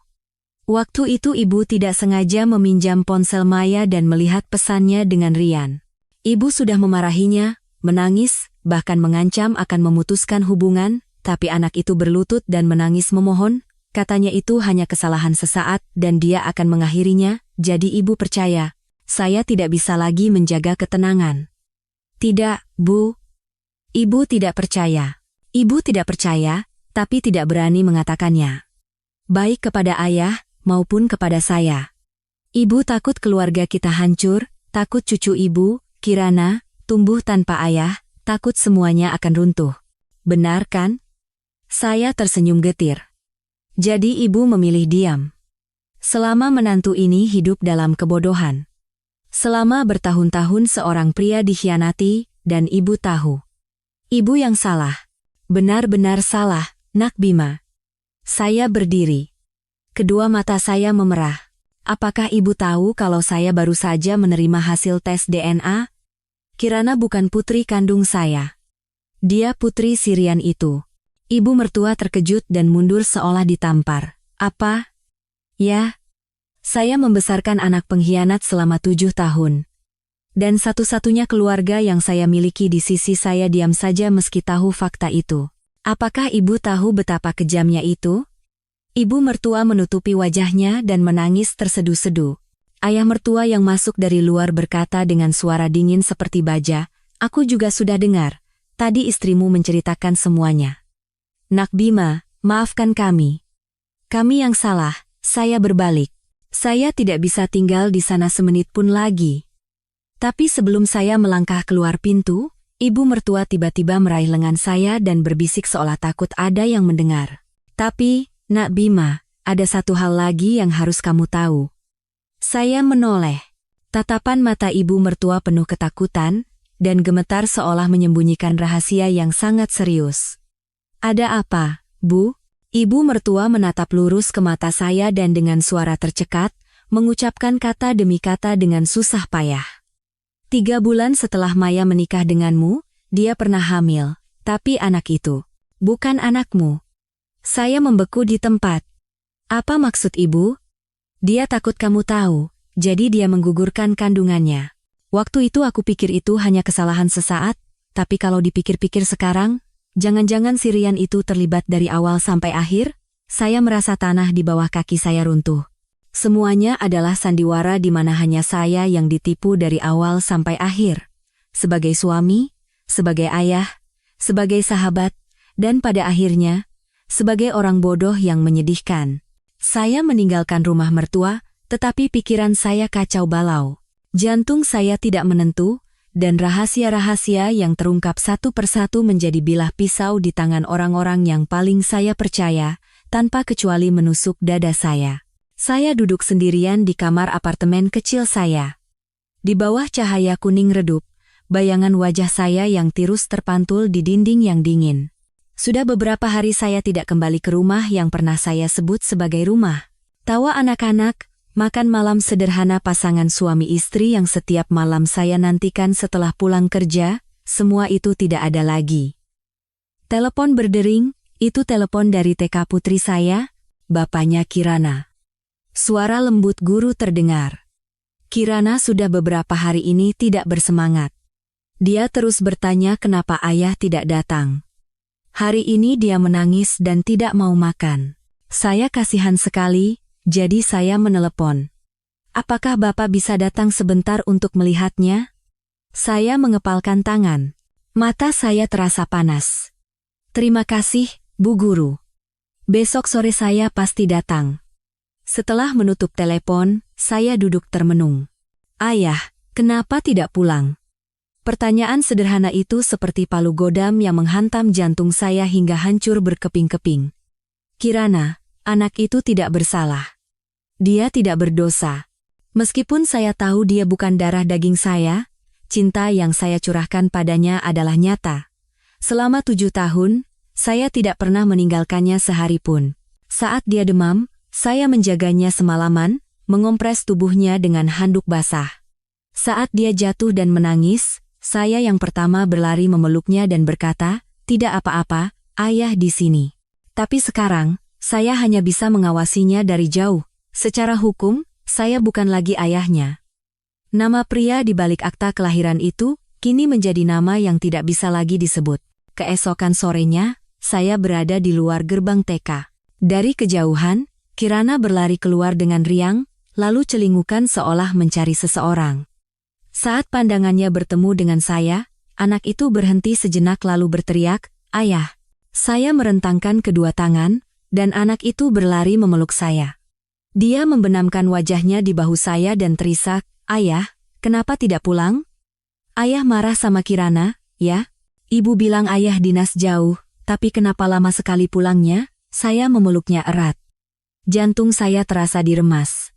Waktu itu ibu tidak sengaja meminjam ponsel Maya dan melihat pesannya dengan riang. Ibu sudah memarahinya, menangis, bahkan mengancam akan memutuskan hubungan, tapi anak itu berlutut dan menangis memohon, katanya itu hanya kesalahan sesaat dan dia akan mengakhirinya, jadi ibu percaya. Saya tidak bisa lagi menjaga ketenangan. "Tidak, Bu." Ibu tidak percaya. Ibu tidak percaya, tapi tidak berani mengatakannya. Baik kepada ayah, maupun kepada saya. Ibu takut keluarga kita hancur, takut cucu ibu, Kirana, tumbuh tanpa ayah, takut semuanya akan runtuh. Benar kan? Saya tersenyum getir. Jadi ibu memilih diam. Selama menantu ini hidup dalam kebodohan. Selama bertahun-tahun seorang pria dikhianati, dan ibu tahu. Ibu yang salah. Benar-benar salah, Nak Bima. Saya berdiri. Kedua mata saya memerah. Apakah ibu tahu kalau saya baru saja menerima hasil tes DNA? Kirana bukan putri kandung saya. Dia putri Sirian itu. Ibu mertua terkejut dan mundur seolah ditampar. Apa? Ya. Saya membesarkan anak pengkhianat selama 7 tahun. Dan satu-satunya keluarga yang saya miliki di sisi saya diam saja meski tahu fakta itu. Apakah ibu tahu betapa kejamnya itu? Ibu mertua menutupi wajahnya dan menangis terseduh-seduh. Ayah mertua yang masuk dari luar berkata dengan suara dingin seperti baja, "Aku juga sudah dengar. Tadi istrimu menceritakan semuanya. Nak Bima, maafkan kami. Kami yang salah, saya berbalik. Saya tidak bisa tinggal di sana semenit pun lagi." Tapi sebelum saya melangkah keluar pintu, ibu mertua tiba-tiba meraih lengan saya dan berbisik seolah takut ada yang mendengar. "Tapi, Nak Bima, ada satu hal lagi yang harus kamu tahu." Saya menoleh. Tatapan mata ibu mertua penuh ketakutan, dan gemetar seolah menyembunyikan rahasia yang sangat serius. "Ada apa, Bu?" Ibu mertua menatap lurus ke mata saya dan dengan suara tercekat, mengucapkan kata demi kata dengan susah payah. 3 bulan setelah Maya menikah denganmu, dia pernah hamil, tapi anak itu bukan anakmu. Saya membeku di tempat. Apa maksud ibu? Dia takut kamu tahu, jadi dia menggugurkan kandungannya. Waktu itu aku pikir itu hanya kesalahan sesaat, tapi kalau dipikir-pikir sekarang, jangan-jangan Sirian itu terlibat dari awal sampai akhir? Saya merasa tanah di bawah kaki saya runtuh. Semuanya adalah sandiwara di mana hanya saya yang ditipu dari awal sampai akhir. Sebagai suami, sebagai ayah, sebagai sahabat, dan pada akhirnya, sebagai orang bodoh yang menyedihkan. Saya meninggalkan rumah mertua, tetapi pikiran saya kacau balau. Jantung saya tidak menentu, dan rahasia-rahasia yang terungkap satu persatu menjadi bilah pisau di tangan orang-orang yang paling saya percaya, tanpa kecuali menusuk dada saya. Saya duduk sendirian di kamar apartemen kecil saya. Di bawah cahaya kuning redup, bayangan wajah saya yang tirus terpantul di dinding yang dingin. Sudah beberapa hari saya tidak kembali ke rumah yang pernah saya sebut sebagai rumah. Tawa anak-anak, makan malam sederhana pasangan suami istri yang setiap malam saya nantikan setelah pulang kerja, semua itu tidak ada lagi. Telepon berdering, itu telepon dari TK putri saya, bapaknya Kirana. Suara lembut guru terdengar. Kirana sudah beberapa hari ini tidak bersemangat. Dia terus bertanya kenapa ayah tidak datang. Hari ini dia menangis dan tidak mau makan. Saya kasihan sekali, jadi saya menelepon. Apakah Bapak bisa datang sebentar untuk melihatnya? Saya mengepalkan tangan. Mata saya terasa panas. Terima kasih, Bu Guru. Besok sore saya pasti datang. Setelah menutup telepon, saya duduk termenung. Ayah, kenapa tidak pulang? Pertanyaan sederhana itu seperti palu godam yang menghantam jantung saya hingga hancur berkeping-keping. Kirana, anak itu tidak bersalah. Dia tidak berdosa. Meskipun saya tahu dia bukan darah daging saya, cinta yang saya curahkan padanya adalah nyata. Selama 7 tahun, saya tidak pernah meninggalkannya sehari pun. Saat dia demam, saya menjaganya semalaman, mengompres tubuhnya dengan handuk basah. Saat dia jatuh dan menangis, saya yang pertama berlari memeluknya dan berkata, "Tidak apa-apa, ayah di sini." Tapi sekarang, saya hanya bisa mengawasinya dari jauh. Secara hukum, saya bukan lagi ayahnya. Nama pria di balik akta kelahiran itu kini menjadi nama yang tidak bisa lagi disebut. Keesokan sorenya, saya berada di luar gerbang TK. Dari kejauhan, Kirana berlari keluar dengan riang, lalu celingukan seolah mencari seseorang. Saat pandangannya bertemu dengan saya, anak itu berhenti sejenak lalu berteriak, "Ayah!" Saya merentangkan kedua tangan, dan anak itu berlari memeluk saya. Dia membenamkan wajahnya di bahu saya dan terisak, "Ayah, kenapa tidak pulang?" Ayah marah sama Kirana, ya? Ibu bilang ayah dinas jauh, tapi kenapa lama sekali pulangnya? Saya memeluknya erat. Jantung saya terasa diremas.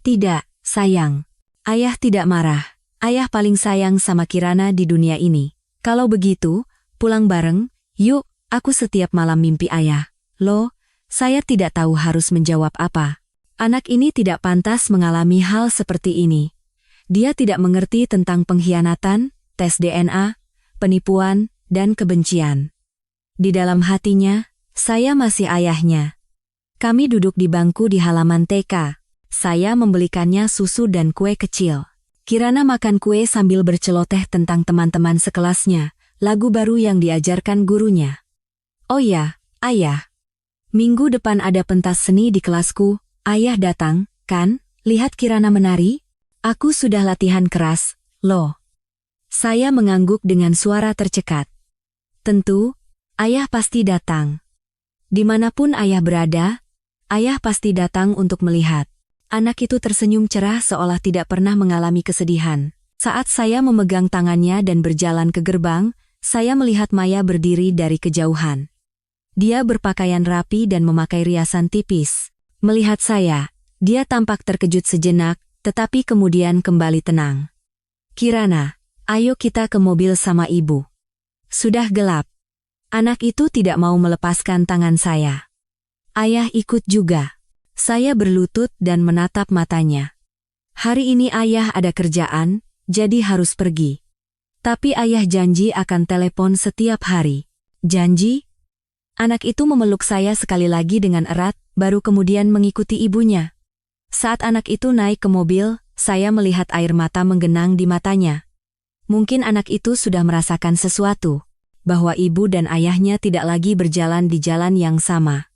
Tidak, sayang. Ayah tidak marah. Ayah paling sayang sama Kirana di dunia ini. Kalau begitu, pulang bareng, yuk, aku setiap malam mimpi ayah. Loh, saya tidak tahu harus menjawab apa. Anak ini tidak pantas mengalami hal seperti ini. Dia tidak mengerti tentang pengkhianatan, tes DNA, penipuan, dan kebencian. Di dalam hatinya, saya masih ayahnya. Kami duduk di bangku di halaman TK. Saya membelikannya susu dan kue kecil. Kirana makan kue sambil berceloteh tentang teman-teman sekelasnya, lagu baru yang diajarkan gurunya. "Oh ya, ayah. Minggu depan ada pentas seni di kelasku. Ayah datang, kan? Lihat Kirana menari? Aku sudah latihan keras, loh." Saya mengangguk dengan suara tercekat. Tentu, ayah pasti datang. Dimanapun ayah berada, ayah pasti datang untuk melihat. Anak itu tersenyum cerah seolah tidak pernah mengalami kesedihan. Saat saya memegang tangannya dan berjalan ke gerbang, saya melihat Maya berdiri dari kejauhan. Dia berpakaian rapi dan memakai riasan tipis. Melihat saya, dia tampak terkejut sejenak, tetapi kemudian kembali tenang. "Kirana, ayo kita ke mobil sama ibu. Sudah gelap." Anak itu tidak mau melepaskan tangan saya. Ayah ikut juga. Saya berlutut dan menatap matanya. Hari ini ayah ada kerjaan, jadi harus pergi. Tapi ayah janji akan telepon setiap hari. Janji? Anak itu memeluk saya sekali lagi dengan erat, baru kemudian mengikuti ibunya. Saat anak itu naik ke mobil, saya melihat air mata menggenang di matanya. Mungkin anak itu sudah merasakan sesuatu, bahwa ibu dan ayahnya tidak lagi berjalan di jalan yang sama.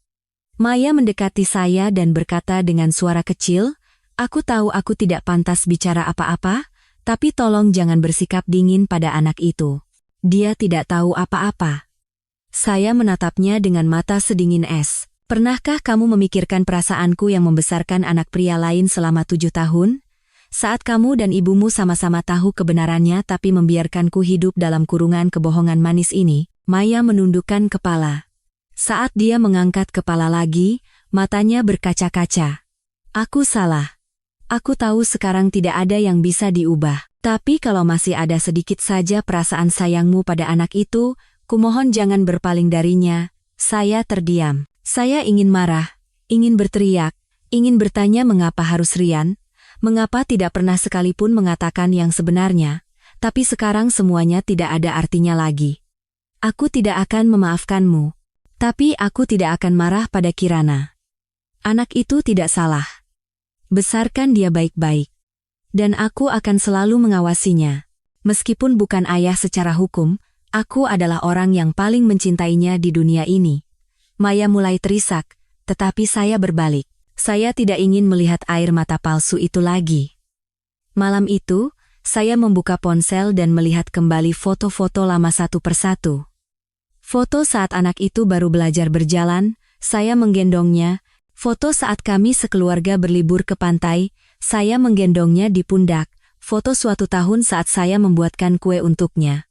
Maya mendekati saya dan berkata dengan suara kecil, "Aku tahu aku tidak pantas bicara apa-apa, tapi tolong jangan bersikap dingin pada anak itu. Dia tidak tahu apa-apa." Saya menatapnya dengan mata sedingin es. "Pernahkah kamu memikirkan perasaanku yang membesarkan anak pria lain selama 7 tahun? Saat kamu dan ibumu sama-sama tahu kebenarannya tapi membiarkanku hidup dalam kurungan kebohongan manis ini." Maya menundukkan kepala. Saat dia mengangkat kepala lagi, matanya berkaca-kaca. "Aku salah. Aku tahu sekarang tidak ada yang bisa diubah. Tapi kalau masih ada sedikit saja perasaan sayangmu pada anak itu, kumohon jangan berpaling darinya." Saya terdiam. Saya ingin marah, ingin berteriak, ingin bertanya mengapa harus Rian, mengapa tidak pernah sekalipun mengatakan yang sebenarnya, tapi sekarang semuanya tidak ada artinya lagi. Aku tidak akan memaafkanmu, tapi aku tidak akan marah pada Kirana. Anak itu tidak salah. Besarkan dia baik-baik. Dan aku akan selalu mengawasinya. Meskipun bukan ayah secara hukum, aku adalah orang yang paling mencintainya di dunia ini. Maya mulai terisak, tetapi saya berbalik. Saya tidak ingin melihat air mata palsu itu lagi. Malam itu, saya membuka ponsel dan melihat kembali foto-foto lama satu persatu. Foto saat anak itu baru belajar berjalan, saya menggendongnya. Foto saat kami sekeluarga berlibur ke pantai, saya menggendongnya di pundak. Foto suatu tahun saat saya membuatkan kue untuknya.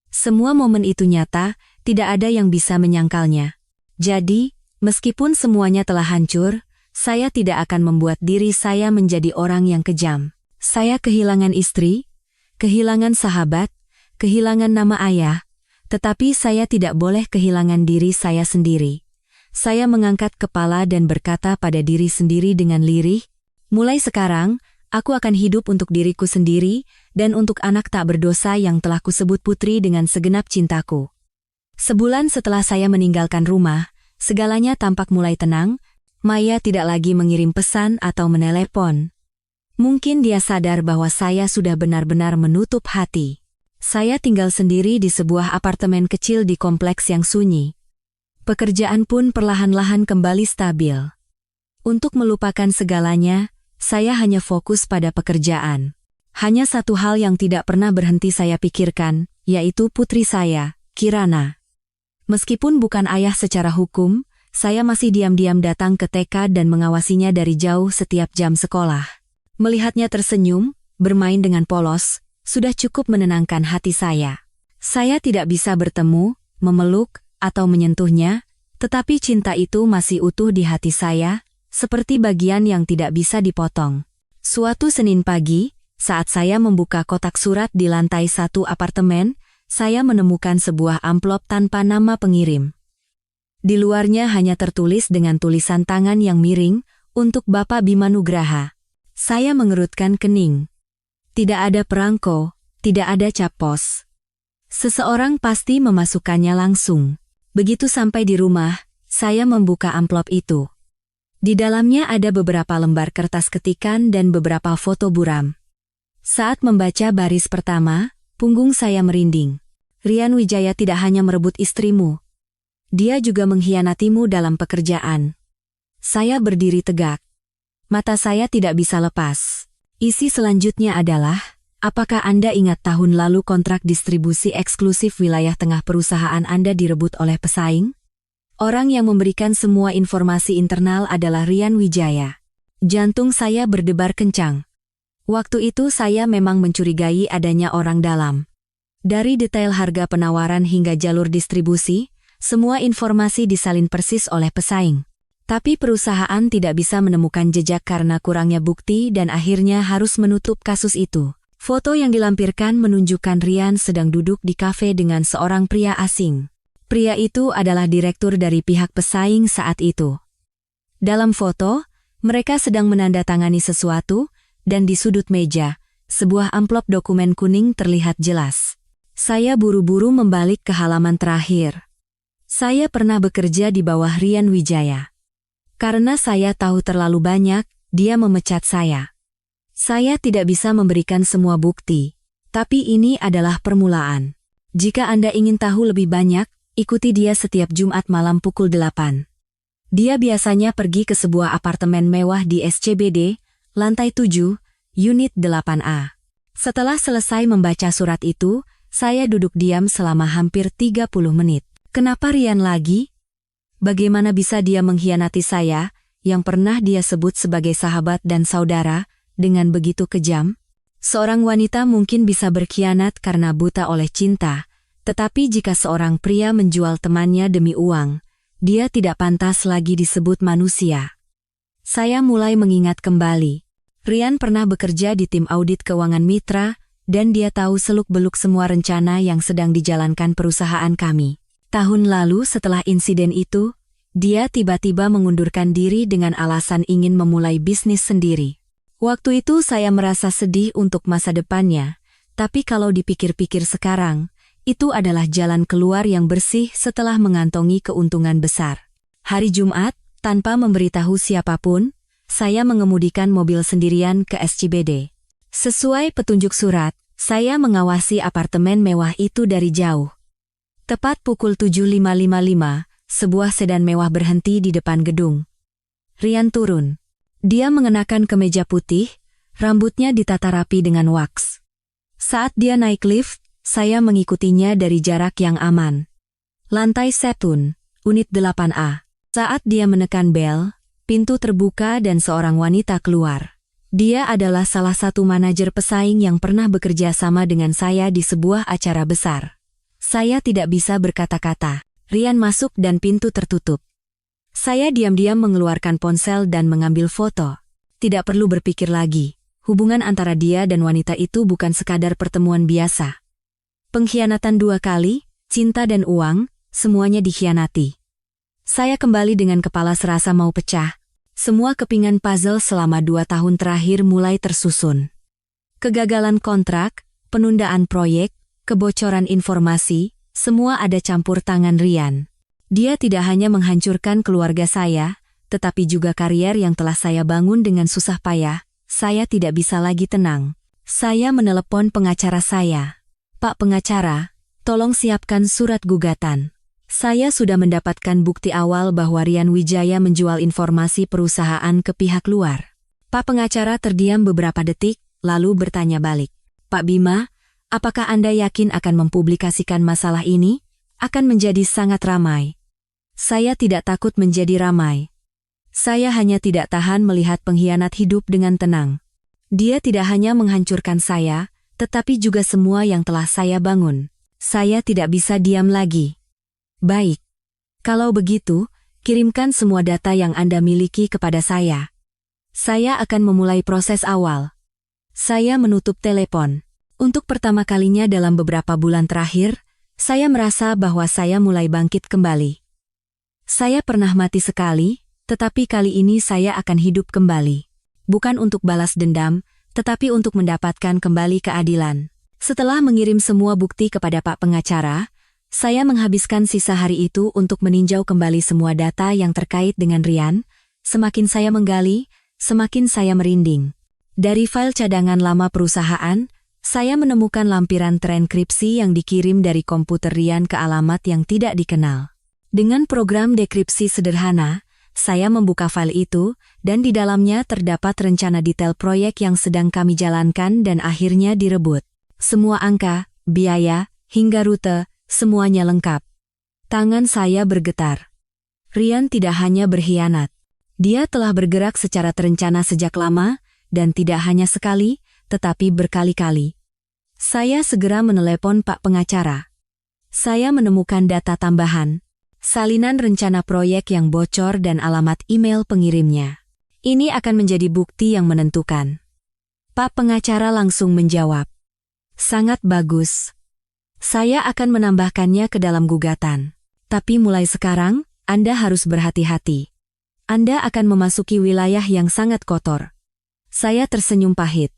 Semua momen itu nyata, tidak ada yang bisa menyangkalnya. Jadi, meskipun semuanya telah hancur, saya tidak akan membuat diri saya menjadi orang yang kejam. Saya kehilangan istri, kehilangan sahabat, kehilangan nama ayah, tetapi saya tidak boleh kehilangan diri saya sendiri. Saya mengangkat kepala dan berkata pada diri sendiri dengan lirih, mulai sekarang, aku akan hidup untuk diriku sendiri dan untuk anak tak berdosa yang telah kusebut putri dengan segenap cintaku. Sebulan setelah saya meninggalkan rumah, segalanya tampak mulai tenang. Maya tidak lagi mengirim pesan atau menelepon. Mungkin dia sadar bahwa saya sudah benar-benar menutup hati. Saya tinggal sendiri di sebuah apartemen kecil di kompleks yang sunyi. Pekerjaan pun perlahan-lahan kembali stabil. Untuk melupakan segalanya, saya hanya fokus pada pekerjaan. Hanya satu hal yang tidak pernah berhenti saya pikirkan, yaitu putri saya, Kirana. Meskipun bukan ayah secara hukum, saya masih diam-diam datang ke TK dan mengawasinya dari jauh setiap jam sekolah. Melihatnya tersenyum, bermain dengan polos, sudah cukup menenangkan hati saya. Saya tidak bisa bertemu, memeluk, atau menyentuhnya, tetapi cinta itu masih utuh di hati saya, seperti bagian yang tidak bisa dipotong. Suatu Senin pagi, saat saya membuka kotak surat di lantai 1 apartemen, saya menemukan sebuah amplop tanpa nama pengirim. Di luarnya hanya tertulis dengan tulisan tangan yang miring, untuk Bapak Bima Nugraha. Saya mengerutkan kening. Tidak ada perangko, tidak ada cap pos. Seseorang pasti memasukkannya langsung. Begitu sampai di rumah, saya membuka amplop itu. Di dalamnya ada beberapa lembar kertas ketikan dan beberapa foto buram. Saat membaca baris pertama, punggung saya merinding. Rian Wijaya tidak hanya merebut istrimu. Dia juga mengkhianatimu dalam pekerjaan. Saya berdiri tegak. Mata saya tidak bisa lepas. Isi selanjutnya adalah, apakah Anda ingat tahun lalu kontrak distribusi eksklusif wilayah tengah perusahaan Anda direbut oleh pesaing? Orang yang memberikan semua informasi internal adalah Rian Wijaya. Jantung saya berdebar kencang. Waktu itu saya memang mencurigai adanya orang dalam. Dari detail harga penawaran hingga jalur distribusi, semua informasi disalin persis oleh pesaing. Tapi perusahaan tidak bisa menemukan jejak karena kurangnya bukti dan akhirnya harus menutup kasus itu. Foto yang dilampirkan menunjukkan Rian sedang duduk di kafe dengan seorang pria asing. Pria itu adalah direktur dari pihak pesaing saat itu. Dalam foto, mereka sedang menandatangani sesuatu, dan di sudut meja, sebuah amplop dokumen kuning terlihat jelas. Saya buru-buru membalik ke halaman terakhir. Saya pernah bekerja di bawah Rian Wijaya. Karena saya tahu terlalu banyak, dia memecat saya. Saya tidak bisa memberikan semua bukti, tapi ini adalah permulaan. Jika Anda ingin tahu lebih banyak, ikuti dia setiap Jumat malam pukul 8. Dia biasanya pergi ke sebuah apartemen mewah di SCBD, lantai 7, unit 8A. Setelah selesai membaca surat itu, saya duduk diam selama hampir 30 menit. Kenapa Rian lagi? Bagaimana bisa dia mengkhianati saya, yang pernah dia sebut sebagai sahabat dan saudara, dengan begitu kejam? Seorang wanita mungkin bisa berkhianat karena buta oleh cinta, tetapi jika seorang pria menjual temannya demi uang, dia tidak pantas lagi disebut manusia. Saya mulai mengingat kembali. Rian pernah bekerja di tim audit keuangan mitra, dan dia tahu seluk-beluk semua rencana yang sedang dijalankan perusahaan kami. Tahun lalu setelah insiden itu, dia tiba-tiba mengundurkan diri dengan alasan ingin memulai bisnis sendiri. Waktu itu saya merasa sedih untuk masa depannya, tapi kalau dipikir-pikir sekarang, itu adalah jalan keluar yang bersih setelah mengantongi keuntungan besar. Hari Jumat, tanpa memberitahu siapapun, saya mengemudikan mobil sendirian ke SCBD. Sesuai petunjuk surat, saya mengawasi apartemen mewah itu dari jauh. Tepat pukul 7.55, sebuah sedan mewah berhenti di depan gedung. Rian turun. Dia mengenakan kemeja putih, rambutnya ditata rapi dengan waks. Saat dia naik lift, saya mengikutinya dari jarak yang aman. Lantai 1, unit 8A. Saat dia menekan bel, pintu terbuka dan seorang wanita keluar. Dia adalah salah satu manajer pesaing yang pernah bekerja sama dengan saya di sebuah acara besar. Saya tidak bisa berkata-kata. Rian masuk dan pintu tertutup. Saya diam-diam mengeluarkan ponsel dan mengambil foto. Tidak perlu berpikir lagi. Hubungan antara dia dan wanita itu bukan sekadar pertemuan biasa. Pengkhianatan 2 kali, cinta dan uang, semuanya dikhianati. Saya kembali dengan kepala serasa mau pecah. Semua kepingan puzzle selama 2 tahun terakhir mulai tersusun. Kegagalan kontrak, penundaan proyek, kebocoran informasi, semua ada campur tangan Rian. Dia tidak hanya menghancurkan keluarga saya, tetapi juga karier yang telah saya bangun dengan susah payah. Saya tidak bisa lagi tenang. Saya menelepon pengacara saya. Pak pengacara, tolong siapkan surat gugatan. Saya sudah mendapatkan bukti awal bahwa Rian Wijaya menjual informasi perusahaan ke pihak luar. Pak pengacara terdiam beberapa detik, lalu bertanya balik. Pak Bima, apakah Anda yakin akan mempublikasikan masalah ini? Akan menjadi sangat ramai. Saya tidak takut menjadi ramai. Saya hanya tidak tahan melihat pengkhianat hidup dengan tenang. Dia tidak hanya menghancurkan saya, tetapi juga semua yang telah saya bangun. Saya tidak bisa diam lagi. Baik. Kalau begitu, kirimkan semua data yang Anda miliki kepada saya. Saya akan memulai proses awal. Saya menutup telepon. Untuk pertama kalinya dalam beberapa bulan terakhir, saya merasa bahwa saya mulai bangkit kembali. Saya pernah mati sekali, tetapi kali ini saya akan hidup kembali. Bukan untuk balas dendam, tetapi untuk mendapatkan kembali keadilan. Setelah mengirim semua bukti kepada Pak pengacara, saya menghabiskan sisa hari itu untuk meninjau kembali semua data yang terkait dengan Rian. Semakin saya menggali, semakin saya merinding. Dari file cadangan lama perusahaan, saya menemukan lampiran trankripsi yang dikirim dari komputer Rian ke alamat yang tidak dikenal. Dengan program dekripsi sederhana, saya membuka file itu, dan di dalamnya terdapat rencana detail proyek yang sedang kami jalankan dan akhirnya direbut. Semua angka, biaya, hingga rute, semuanya lengkap. Tangan saya bergetar. Rian tidak hanya berkhianat. Dia telah bergerak secara terencana sejak lama, dan tidak hanya sekali, tetapi berkali-kali. Saya segera menelepon Pak pengacara. Saya menemukan data tambahan, salinan rencana proyek yang bocor dan alamat email pengirimnya. Ini akan menjadi bukti yang menentukan. Pak pengacara langsung menjawab. Sangat bagus. Saya akan menambahkannya ke dalam gugatan. Tapi mulai sekarang, Anda harus berhati-hati. Anda akan memasuki wilayah yang sangat kotor. Saya tersenyum pahit.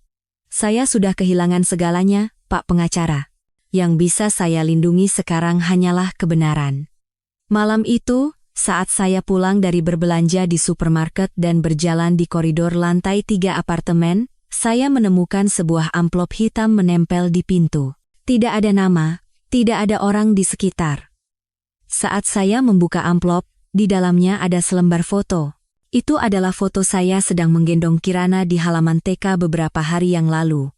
Saya sudah kehilangan segalanya, Pak pengacara. Yang bisa saya lindungi sekarang hanyalah kebenaran. Malam itu, saat saya pulang dari berbelanja di supermarket dan berjalan di koridor lantai 3 apartemen, saya menemukan sebuah amplop hitam menempel di pintu. Tidak ada nama, tidak ada orang di sekitar. Saat saya membuka amplop, di dalamnya ada selembar foto. Itu adalah foto saya sedang menggendong Kirana di halaman TK beberapa hari yang lalu.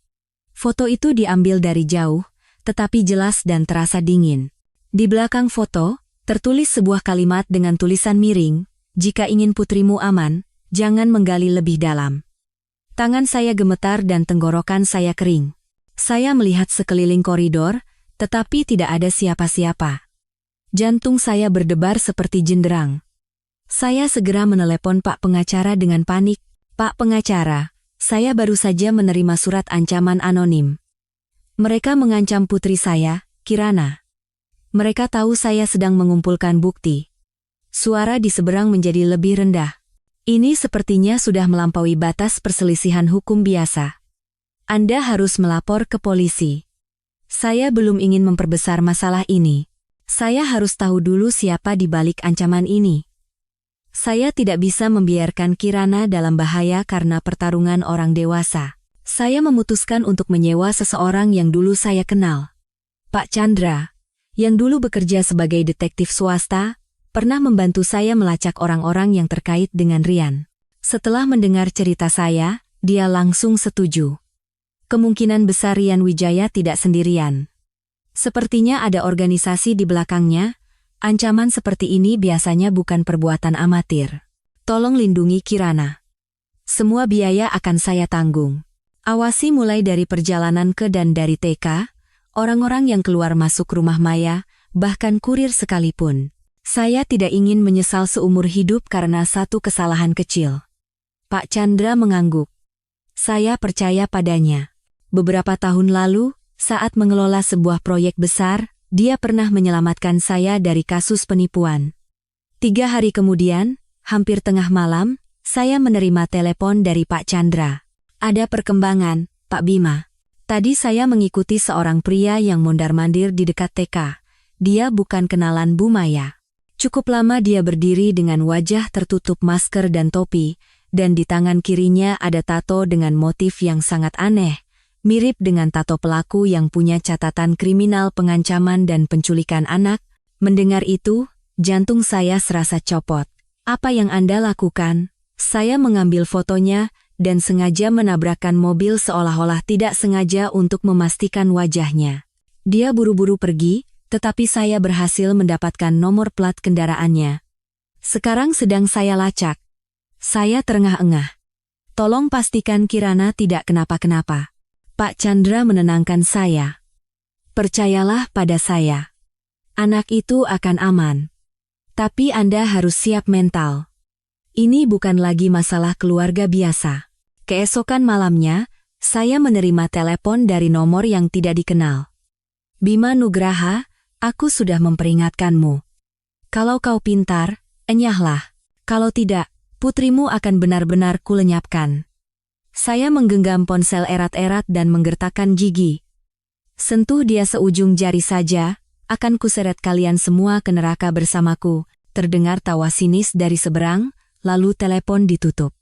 Foto itu diambil dari jauh, tetapi jelas dan terasa dingin. Di belakang foto, tertulis sebuah kalimat dengan tulisan miring, "Jika ingin putrimu aman, jangan menggali lebih dalam." Tangan saya gemetar dan tenggorokan saya kering. Saya melihat sekeliling koridor, tetapi tidak ada siapa-siapa. Jantung saya berdebar seperti jenderang. Saya segera menelepon Pak pengacara dengan panik. Pak pengacara, saya baru saja menerima surat ancaman anonim. Mereka mengancam putri saya, Kirana. Mereka tahu saya sedang mengumpulkan bukti. Suara di seberang menjadi lebih rendah. Ini sepertinya sudah melampaui batas perselisihan hukum biasa. Anda harus melapor ke polisi. Saya belum ingin memperbesar masalah ini. Saya harus tahu dulu siapa di balik ancaman ini. Saya tidak bisa membiarkan Kirana dalam bahaya karena pertarungan orang dewasa. Saya memutuskan untuk menyewa seseorang yang dulu saya kenal. Pak Chandra, yang dulu bekerja sebagai detektif swasta, pernah membantu saya melacak orang-orang yang terkait dengan Rian. Setelah mendengar cerita saya, dia langsung setuju. kemungkinan besar Rian Wijaya tidak sendirian. Sepertinya ada organisasi di belakangnya. Ancaman seperti ini biasanya bukan perbuatan amatir. Tolong lindungi Kirana. Semua biaya akan saya tanggung. Awasi mulai dari perjalanan ke dan dari TK, orang-orang yang keluar masuk rumah Maya, bahkan kurir sekalipun. Saya tidak ingin menyesal seumur hidup karena satu kesalahan kecil. Pak Chandra mengangguk. Saya percaya padanya. Beberapa tahun lalu, saat mengelola sebuah proyek besar, dia pernah menyelamatkan saya dari kasus penipuan. 3 hari kemudian, hampir tengah malam, saya menerima telepon dari Pak Chandra. Ada perkembangan, Pak Bima. Tadi saya mengikuti seorang pria yang mondar-mandir di dekat TK. Dia bukan kenalan Bu Maya. Cukup lama dia berdiri dengan wajah tertutup masker dan topi, dan di tangan kirinya ada tato dengan motif yang sangat aneh. Mirip dengan tato pelaku yang punya catatan kriminal pengancaman dan penculikan anak. Mendengar itu, jantung saya serasa copot. Apa yang Anda lakukan? Saya mengambil fotonya dan sengaja menabrakkan mobil seolah-olah tidak sengaja untuk memastikan wajahnya. Dia buru-buru pergi, tetapi saya berhasil mendapatkan nomor plat kendaraannya. Sekarang sedang saya lacak. Saya terengah-engah. Tolong pastikan Kirana tidak kenapa-kenapa. Pak Chandra menenangkan saya. Percayalah pada saya. Anak itu akan aman. Tapi Anda harus siap mental. Ini bukan lagi masalah keluarga biasa. Keesokan malamnya, saya menerima telepon dari nomor yang tidak dikenal. Bima Nugraha, aku sudah memperingatkanmu. Kalau kau pintar, enyahlah. Kalau tidak, putrimu akan benar-benar kulenyapkan. Saya menggenggam ponsel erat-erat dan menggertakkan gigi. Sentuh dia seujung jari saja, akan kuseret kalian semua ke neraka bersamaku. Terdengar tawa sinis dari seberang, lalu telepon ditutup.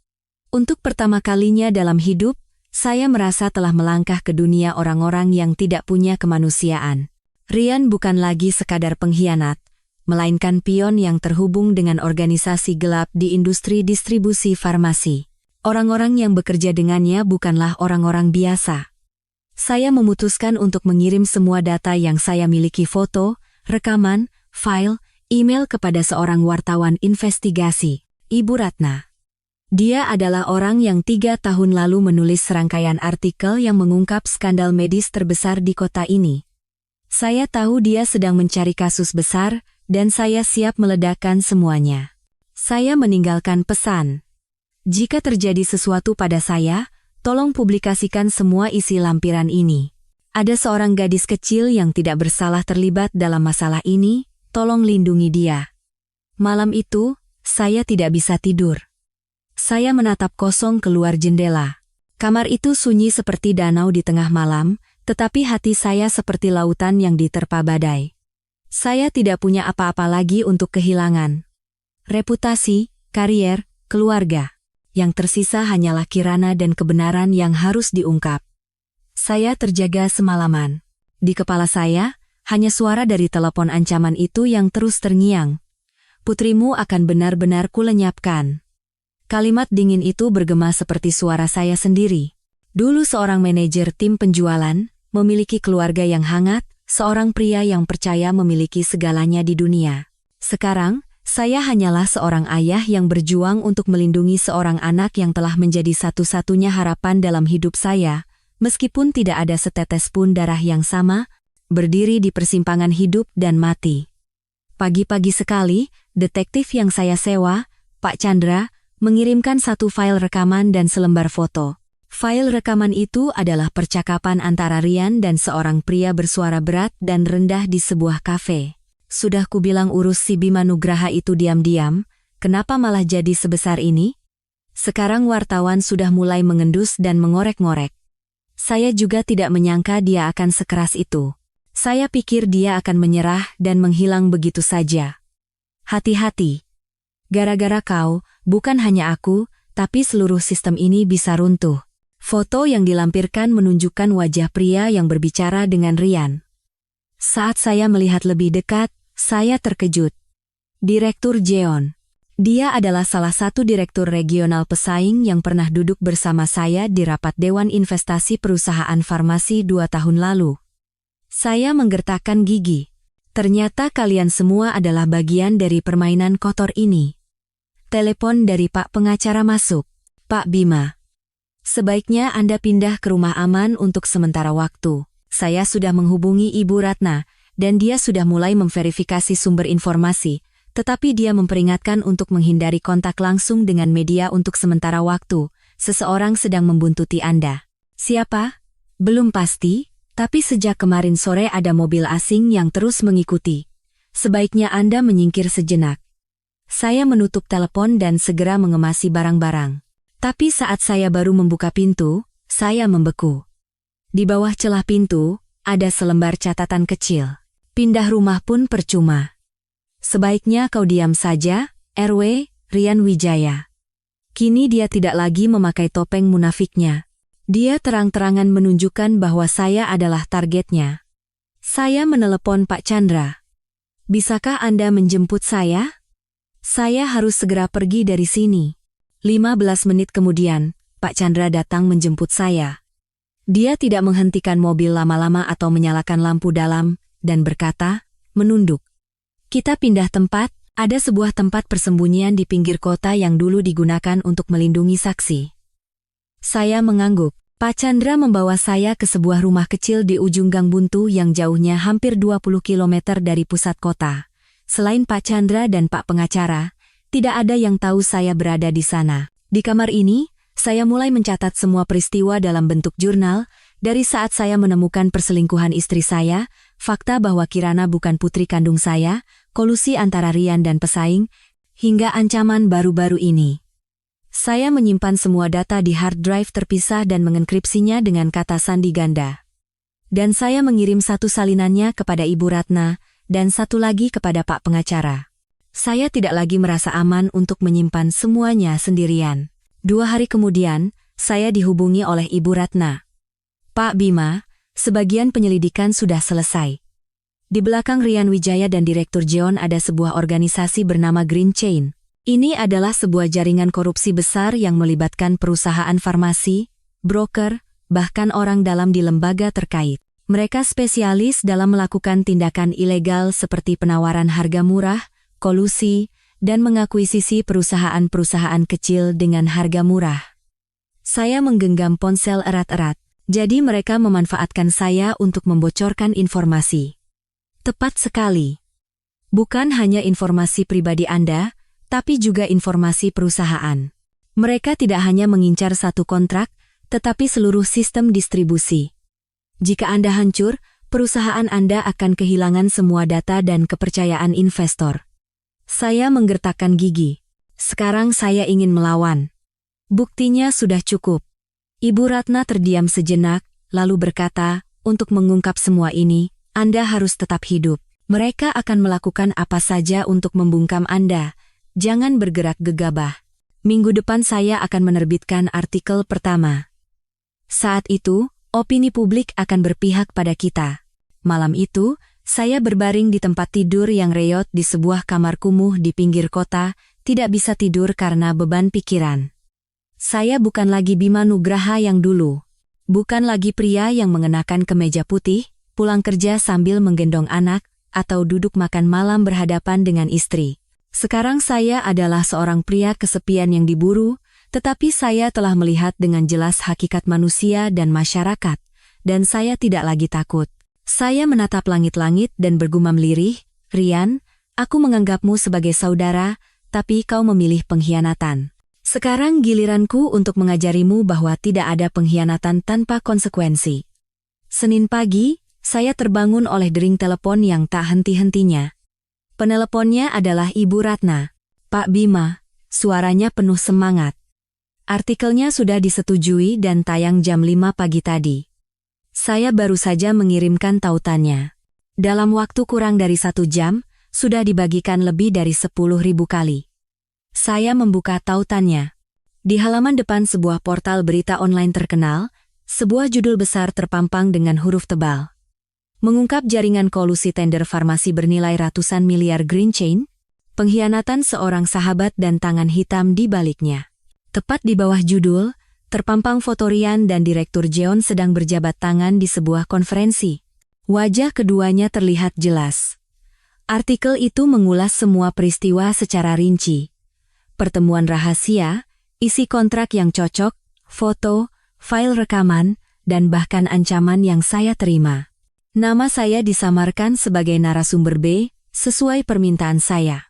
Untuk pertama kalinya dalam hidup, saya merasa telah melangkah ke dunia orang-orang yang tidak punya kemanusiaan. Rian bukan lagi sekadar pengkhianat, melainkan pion yang terhubung dengan organisasi gelap di industri distribusi farmasi. Orang-orang yang bekerja dengannya bukanlah orang-orang biasa. Saya memutuskan untuk mengirim semua data yang saya miliki, foto, rekaman, file, email kepada seorang wartawan investigasi, Ibu Ratna. Dia adalah orang yang 3 tahun lalu menulis serangkaian artikel yang mengungkap skandal medis terbesar di kota ini. Saya tahu dia sedang mencari kasus besar, dan saya siap meledakkan semuanya. Saya meninggalkan pesan. Jika terjadi sesuatu pada saya, tolong publikasikan semua isi lampiran ini. Ada seorang gadis kecil yang tidak bersalah terlibat dalam masalah ini, tolong lindungi dia. Malam itu, saya tidak bisa tidur. Saya menatap kosong keluar jendela. Kamar itu sunyi seperti danau di tengah malam, tetapi hati saya seperti lautan yang diterpa badai. Saya tidak punya apa-apa lagi untuk kehilangan. Reputasi, karier, keluarga. Yang tersisa hanyalah Kirana dan kebenaran yang harus diungkap. Saya terjaga semalaman. Di kepala saya, hanya suara dari telepon ancaman itu yang terus terngiang. Putrimu akan benar-benar kulenyapkan. Kalimat dingin itu bergema seperti suara saya sendiri. Dulu seorang manajer tim penjualan, memiliki keluarga yang hangat, seorang pria yang percaya memiliki segalanya di dunia. Sekarang, saya hanyalah seorang ayah yang berjuang untuk melindungi seorang anak yang telah menjadi satu-satunya harapan dalam hidup saya, meskipun tidak ada setetes pun darah yang sama, berdiri di persimpangan hidup dan mati. Pagi-pagi sekali, detektif yang saya sewa, Pak Chandra, mengirimkan satu file rekaman dan selembar foto. File rekaman itu adalah percakapan antara Rian dan seorang pria bersuara berat dan rendah di sebuah kafe. Sudah kubilang urus si Bima Nugraha itu diam-diam, kenapa malah jadi sebesar ini? Sekarang wartawan sudah mulai mengendus dan mengorek-ngorek. Saya juga tidak menyangka dia akan sekeras itu. Saya pikir dia akan menyerah dan menghilang begitu saja. Hati-hati. Gara-gara kau, bukan hanya aku, tapi seluruh sistem ini bisa runtuh. Foto yang dilampirkan menunjukkan wajah pria yang berbicara dengan Rian. Saat saya melihat lebih dekat, saya terkejut. Direktur Jeon. Dia adalah salah satu direktur regional pesaing yang pernah duduk bersama saya di rapat Dewan Investasi Perusahaan Farmasi 2 tahun lalu. Saya menggertakkan gigi. Ternyata kalian semua adalah bagian dari permainan kotor ini. Telepon dari Pak pengacara masuk. Pak Bima. Sebaiknya Anda pindah ke rumah aman untuk sementara waktu. Saya sudah menghubungi Ibu Ratna, dan dia sudah mulai memverifikasi sumber informasi, tetapi dia memperingatkan untuk menghindari kontak langsung dengan media untuk sementara waktu. Seseorang sedang membuntuti Anda. Siapa? Belum pasti, tapi sejak kemarin sore ada mobil asing yang terus mengikuti. Sebaiknya Anda menyingkir sejenak. Saya menutup telepon dan segera mengemasi barang-barang. Tapi saat saya baru membuka pintu, saya membeku. Di bawah celah pintu, ada selembar catatan kecil. Pindah rumah pun percuma. Sebaiknya kau diam saja, RW, Rian Wijaya. Kini dia tidak lagi memakai topeng munafiknya. Dia terang-terangan menunjukkan bahwa saya adalah targetnya. Saya menelepon Pak Chandra. Bisakah Anda menjemput saya? Saya harus segera pergi dari sini. 15 menit kemudian, Pak Chandra datang menjemput saya. Dia tidak menghentikan mobil lama-lama atau menyalakan lampu dalam, dan berkata, menunduk. Kita pindah tempat, ada sebuah tempat persembunyian di pinggir kota yang dulu digunakan untuk melindungi saksi. Saya mengangguk. Pak Chandra membawa saya ke sebuah rumah kecil di ujung gang buntu yang jauhnya hampir 20 km dari pusat kota. Selain Pak Chandra dan Pak pengacara, tidak ada yang tahu saya berada di sana. Di kamar ini, saya mulai mencatat semua peristiwa dalam bentuk jurnal, dari saat saya menemukan perselingkuhan istri saya, fakta bahwa Kirana bukan putri kandung saya, kolusi antara Rian dan pesaing, hingga ancaman baru-baru ini. Saya menyimpan semua data di hard drive terpisah dan mengenkripsinya dengan kata sandi ganda. Dan saya mengirim satu salinannya kepada Ibu Ratna, dan satu lagi kepada Pak pengacara. Saya tidak lagi merasa aman untuk menyimpan semuanya sendirian. 2 hari kemudian, saya dihubungi oleh Ibu Ratna. Pak Bima, sebagian penyelidikan sudah selesai. Di belakang Rian Wijaya dan Direktur Jeon ada sebuah organisasi bernama Green Chain. Ini adalah sebuah jaringan korupsi besar yang melibatkan perusahaan farmasi, broker, bahkan orang dalam di lembaga terkait. Mereka spesialis dalam melakukan tindakan ilegal seperti penawaran harga murah, kolusi, dan mengakuisisi perusahaan-perusahaan kecil dengan harga murah. Saya menggenggam ponsel erat-erat. Jadi mereka memanfaatkan saya untuk membocorkan informasi. Tepat sekali. Bukan hanya informasi pribadi Anda, tapi juga informasi perusahaan. Mereka tidak hanya mengincar satu kontrak, tetapi seluruh sistem distribusi. Jika Anda hancur, perusahaan Anda akan kehilangan semua data dan kepercayaan investor. Saya menggertakkan gigi. Sekarang saya ingin melawan. Buktinya sudah cukup. Ibu Ratna terdiam sejenak, lalu berkata, untuk mengungkap semua ini, Anda harus tetap hidup. Mereka akan melakukan apa saja untuk membungkam Anda. Jangan bergerak gegabah. Minggu depan saya akan menerbitkan artikel pertama. Saat itu, opini publik akan berpihak pada kita. Malam itu, saya berbaring di tempat tidur yang reyot di sebuah kamar kumuh di pinggir kota, tidak bisa tidur karena beban pikiran. Saya bukan lagi Bima Nugraha yang dulu. Bukan lagi pria yang mengenakan kemeja putih, pulang kerja sambil menggendong anak, atau duduk makan malam berhadapan dengan istri. Sekarang saya adalah seorang pria kesepian yang diburu, tetapi saya telah melihat dengan jelas hakikat manusia dan masyarakat, dan saya tidak lagi takut. Saya menatap langit-langit dan bergumam lirih, Rian, aku menganggapmu sebagai saudara, tapi kau memilih pengkhianatan. Sekarang giliranku untuk mengajarimu bahwa tidak ada pengkhianatan tanpa konsekuensi. Senin pagi, saya terbangun oleh dering telepon yang tak henti-hentinya. Peneleponnya adalah Ibu Ratna. Pak Bima, suaranya penuh semangat. Artikelnya sudah disetujui dan tayang jam 5 pagi tadi. Saya baru saja mengirimkan tautannya. Dalam waktu kurang dari 1 jam, sudah dibagikan lebih dari 10.000 kali. Saya membuka tautannya. Di halaman depan sebuah portal berita online terkenal, sebuah judul besar terpampang dengan huruf tebal. Mengungkap jaringan kolusi tender farmasi bernilai ratusan miliar Green Chain, Pengkhianatan seorang sahabat dan tangan hitam di baliknya. Tepat di bawah judul, terpampang foto Ryan dan Direktur Jeon sedang berjabat tangan di sebuah konferensi. Wajah keduanya terlihat jelas. Artikel itu mengulas semua peristiwa secara rinci. Pertemuan rahasia, isi kontrak yang cocok, foto, file rekaman, dan bahkan ancaman yang saya terima. Nama saya disamarkan sebagai narasumber B, sesuai permintaan saya.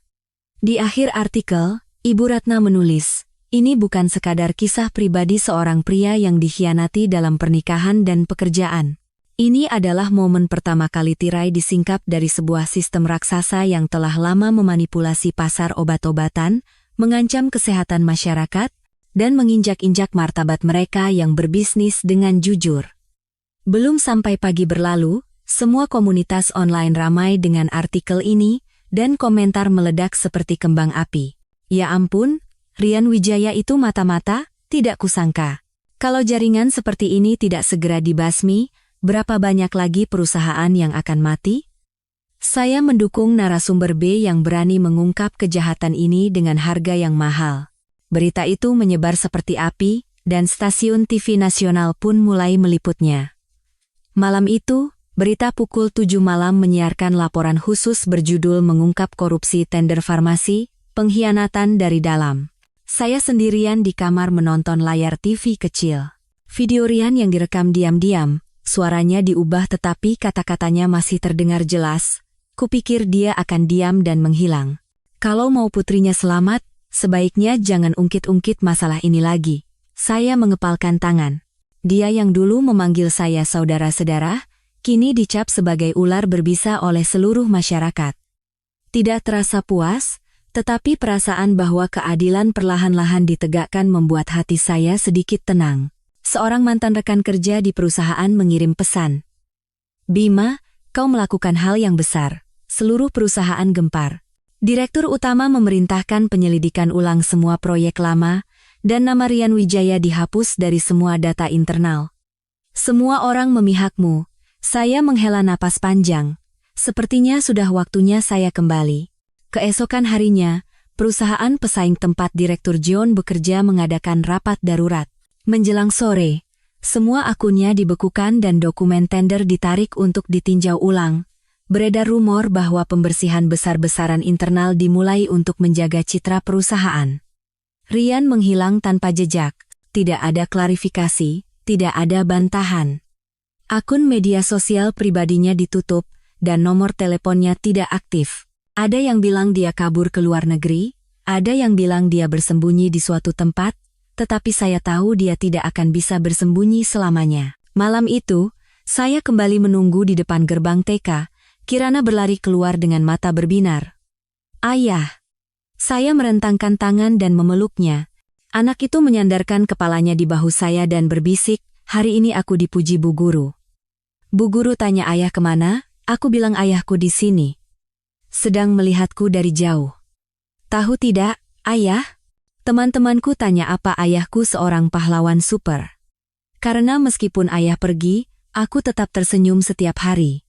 Di akhir artikel, Ibu Ratna menulis, ini bukan sekadar kisah pribadi seorang pria yang dikhianati dalam pernikahan dan pekerjaan. Ini adalah momen pertama kali tirai disingkap dari sebuah sistem raksasa yang telah lama memanipulasi pasar obat-obatan, mengancam kesehatan masyarakat, dan menginjak-injak martabat mereka yang berbisnis dengan jujur. Belum sampai pagi berlalu, semua komunitas online ramai dengan artikel ini, dan komentar meledak seperti kembang api. Ya ampun, Ryan Wijaya itu mata-mata, tidak kusangka. Kalau jaringan seperti ini tidak segera dibasmi, berapa banyak lagi perusahaan yang akan mati? Saya mendukung narasumber B yang berani mengungkap kejahatan ini dengan harga yang mahal. Berita itu menyebar seperti api, dan stasiun TV nasional pun mulai meliputnya. Malam itu, berita pukul 7 malam menyiarkan laporan khusus berjudul mengungkap korupsi tender farmasi, pengkhianatan dari dalam. Saya sendirian di kamar menonton layar TV kecil. Video Ryan yang direkam diam-diam, suaranya diubah tetapi kata-katanya masih terdengar jelas. Kupikir dia akan diam dan menghilang. Kalau mau putrinya selamat, sebaiknya jangan ungkit-ungkit masalah ini lagi. Saya mengepalkan tangan. Dia yang dulu memanggil saya saudara-saudara, kini dicap sebagai ular berbisa oleh seluruh masyarakat. Tidak terasa puas, tetapi perasaan bahwa keadilan perlahan-lahan ditegakkan membuat hati saya sedikit tenang. Seorang mantan rekan kerja di perusahaan mengirim pesan. Bima, kau melakukan hal yang besar. Seluruh perusahaan gempar. Direktur utama memerintahkan penyelidikan ulang semua proyek lama, dan nama Ryan Wijaya dihapus dari semua data internal. Semua orang memihakmu. Saya menghela napas panjang. Sepertinya sudah waktunya saya kembali. Keesokan harinya, perusahaan pesaing tempat Direktur Jeon bekerja mengadakan rapat darurat. Menjelang sore, semua akunnya dibekukan dan dokumen tender ditarik untuk ditinjau ulang. Beredar rumor bahwa pembersihan besar-besaran internal dimulai untuk menjaga citra perusahaan. Ryan menghilang tanpa jejak, tidak ada klarifikasi, tidak ada bantahan. Akun media sosial pribadinya ditutup, dan nomor teleponnya tidak aktif. Ada yang bilang dia kabur ke luar negeri, ada yang bilang dia bersembunyi di suatu tempat, tetapi saya tahu dia tidak akan bisa bersembunyi selamanya. Malam itu, saya kembali menunggu di depan gerbang TK, Kirana berlari keluar dengan mata berbinar. Ayah! Saya merentangkan tangan dan memeluknya. Anak itu menyandarkan kepalanya di bahu saya dan berbisik, hari ini aku dipuji Bu Guru. Bu Guru tanya ayah kemana, aku bilang ayahku di sini. Sedang melihatku dari jauh. Tahu tidak, ayah? Teman-temanku tanya apa ayahku seorang pahlawan super. Karena meskipun ayah pergi, aku tetap tersenyum setiap hari.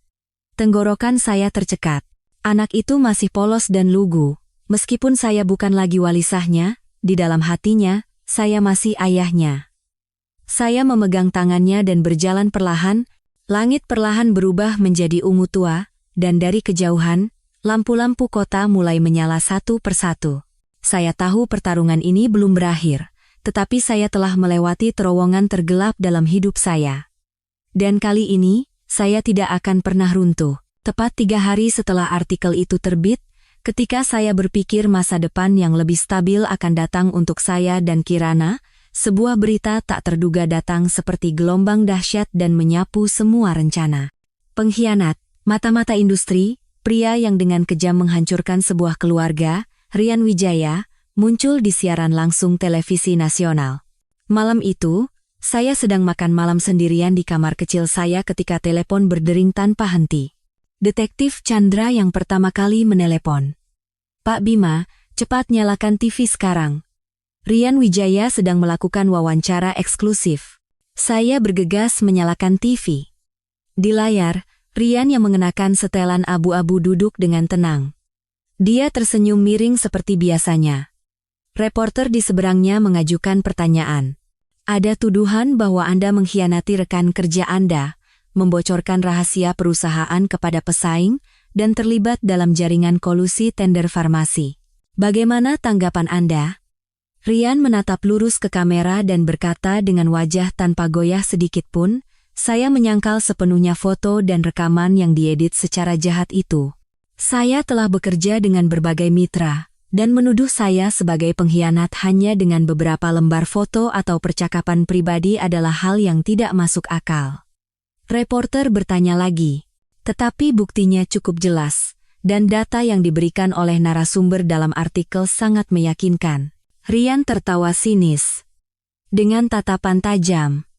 Tenggorokan saya tercekat. Anak itu masih polos dan lugu. Meskipun saya bukan lagi wali sahnya, di dalam hatinya, saya masih ayahnya. Saya memegang tangannya dan berjalan perlahan. Langit perlahan berubah menjadi ungu tua, dan dari kejauhan, lampu-lampu kota mulai menyala satu persatu. Saya tahu pertarungan ini belum berakhir, tetapi saya telah melewati terowongan tergelap dalam hidup saya. Dan kali ini, saya tidak akan pernah runtuh. Tepat 3 hari setelah artikel itu terbit, ketika saya berpikir masa depan yang lebih stabil akan datang untuk saya dan Kirana, sebuah berita tak terduga datang seperti gelombang dahsyat dan menyapu semua rencana. Pengkhianat, mata-mata industri, pria yang dengan kejam menghancurkan sebuah keluarga, Ryan Wijaya, muncul di siaran langsung televisi nasional. Malam itu, saya sedang makan malam sendirian di kamar kecil saya ketika telepon berdering tanpa henti. Detektif Chandra yang pertama kali menelepon. Pak Bima, cepat nyalakan TV sekarang. Ryan Wijaya sedang melakukan wawancara eksklusif. Saya bergegas menyalakan TV. Di layar, Ryan yang mengenakan setelan abu-abu duduk dengan tenang. Dia tersenyum miring seperti biasanya. Reporter di seberangnya mengajukan pertanyaan. Ada tuduhan bahwa Anda mengkhianati rekan kerja Anda, membocorkan rahasia perusahaan kepada pesaing, dan terlibat dalam jaringan kolusi tender farmasi. Bagaimana tanggapan Anda? Ryan menatap lurus ke kamera dan berkata dengan wajah tanpa goyah sedikit pun, saya menyangkal sepenuhnya foto dan rekaman yang diedit secara jahat itu. Saya telah bekerja dengan berbagai mitra, dan menuduh saya sebagai pengkhianat hanya dengan beberapa lembar foto atau percakapan pribadi adalah hal yang tidak masuk akal. Reporter bertanya lagi, tetapi buktinya cukup jelas, dan data yang diberikan oleh narasumber dalam artikel sangat meyakinkan. Ryan tertawa sinis. Dengan tatapan tajam.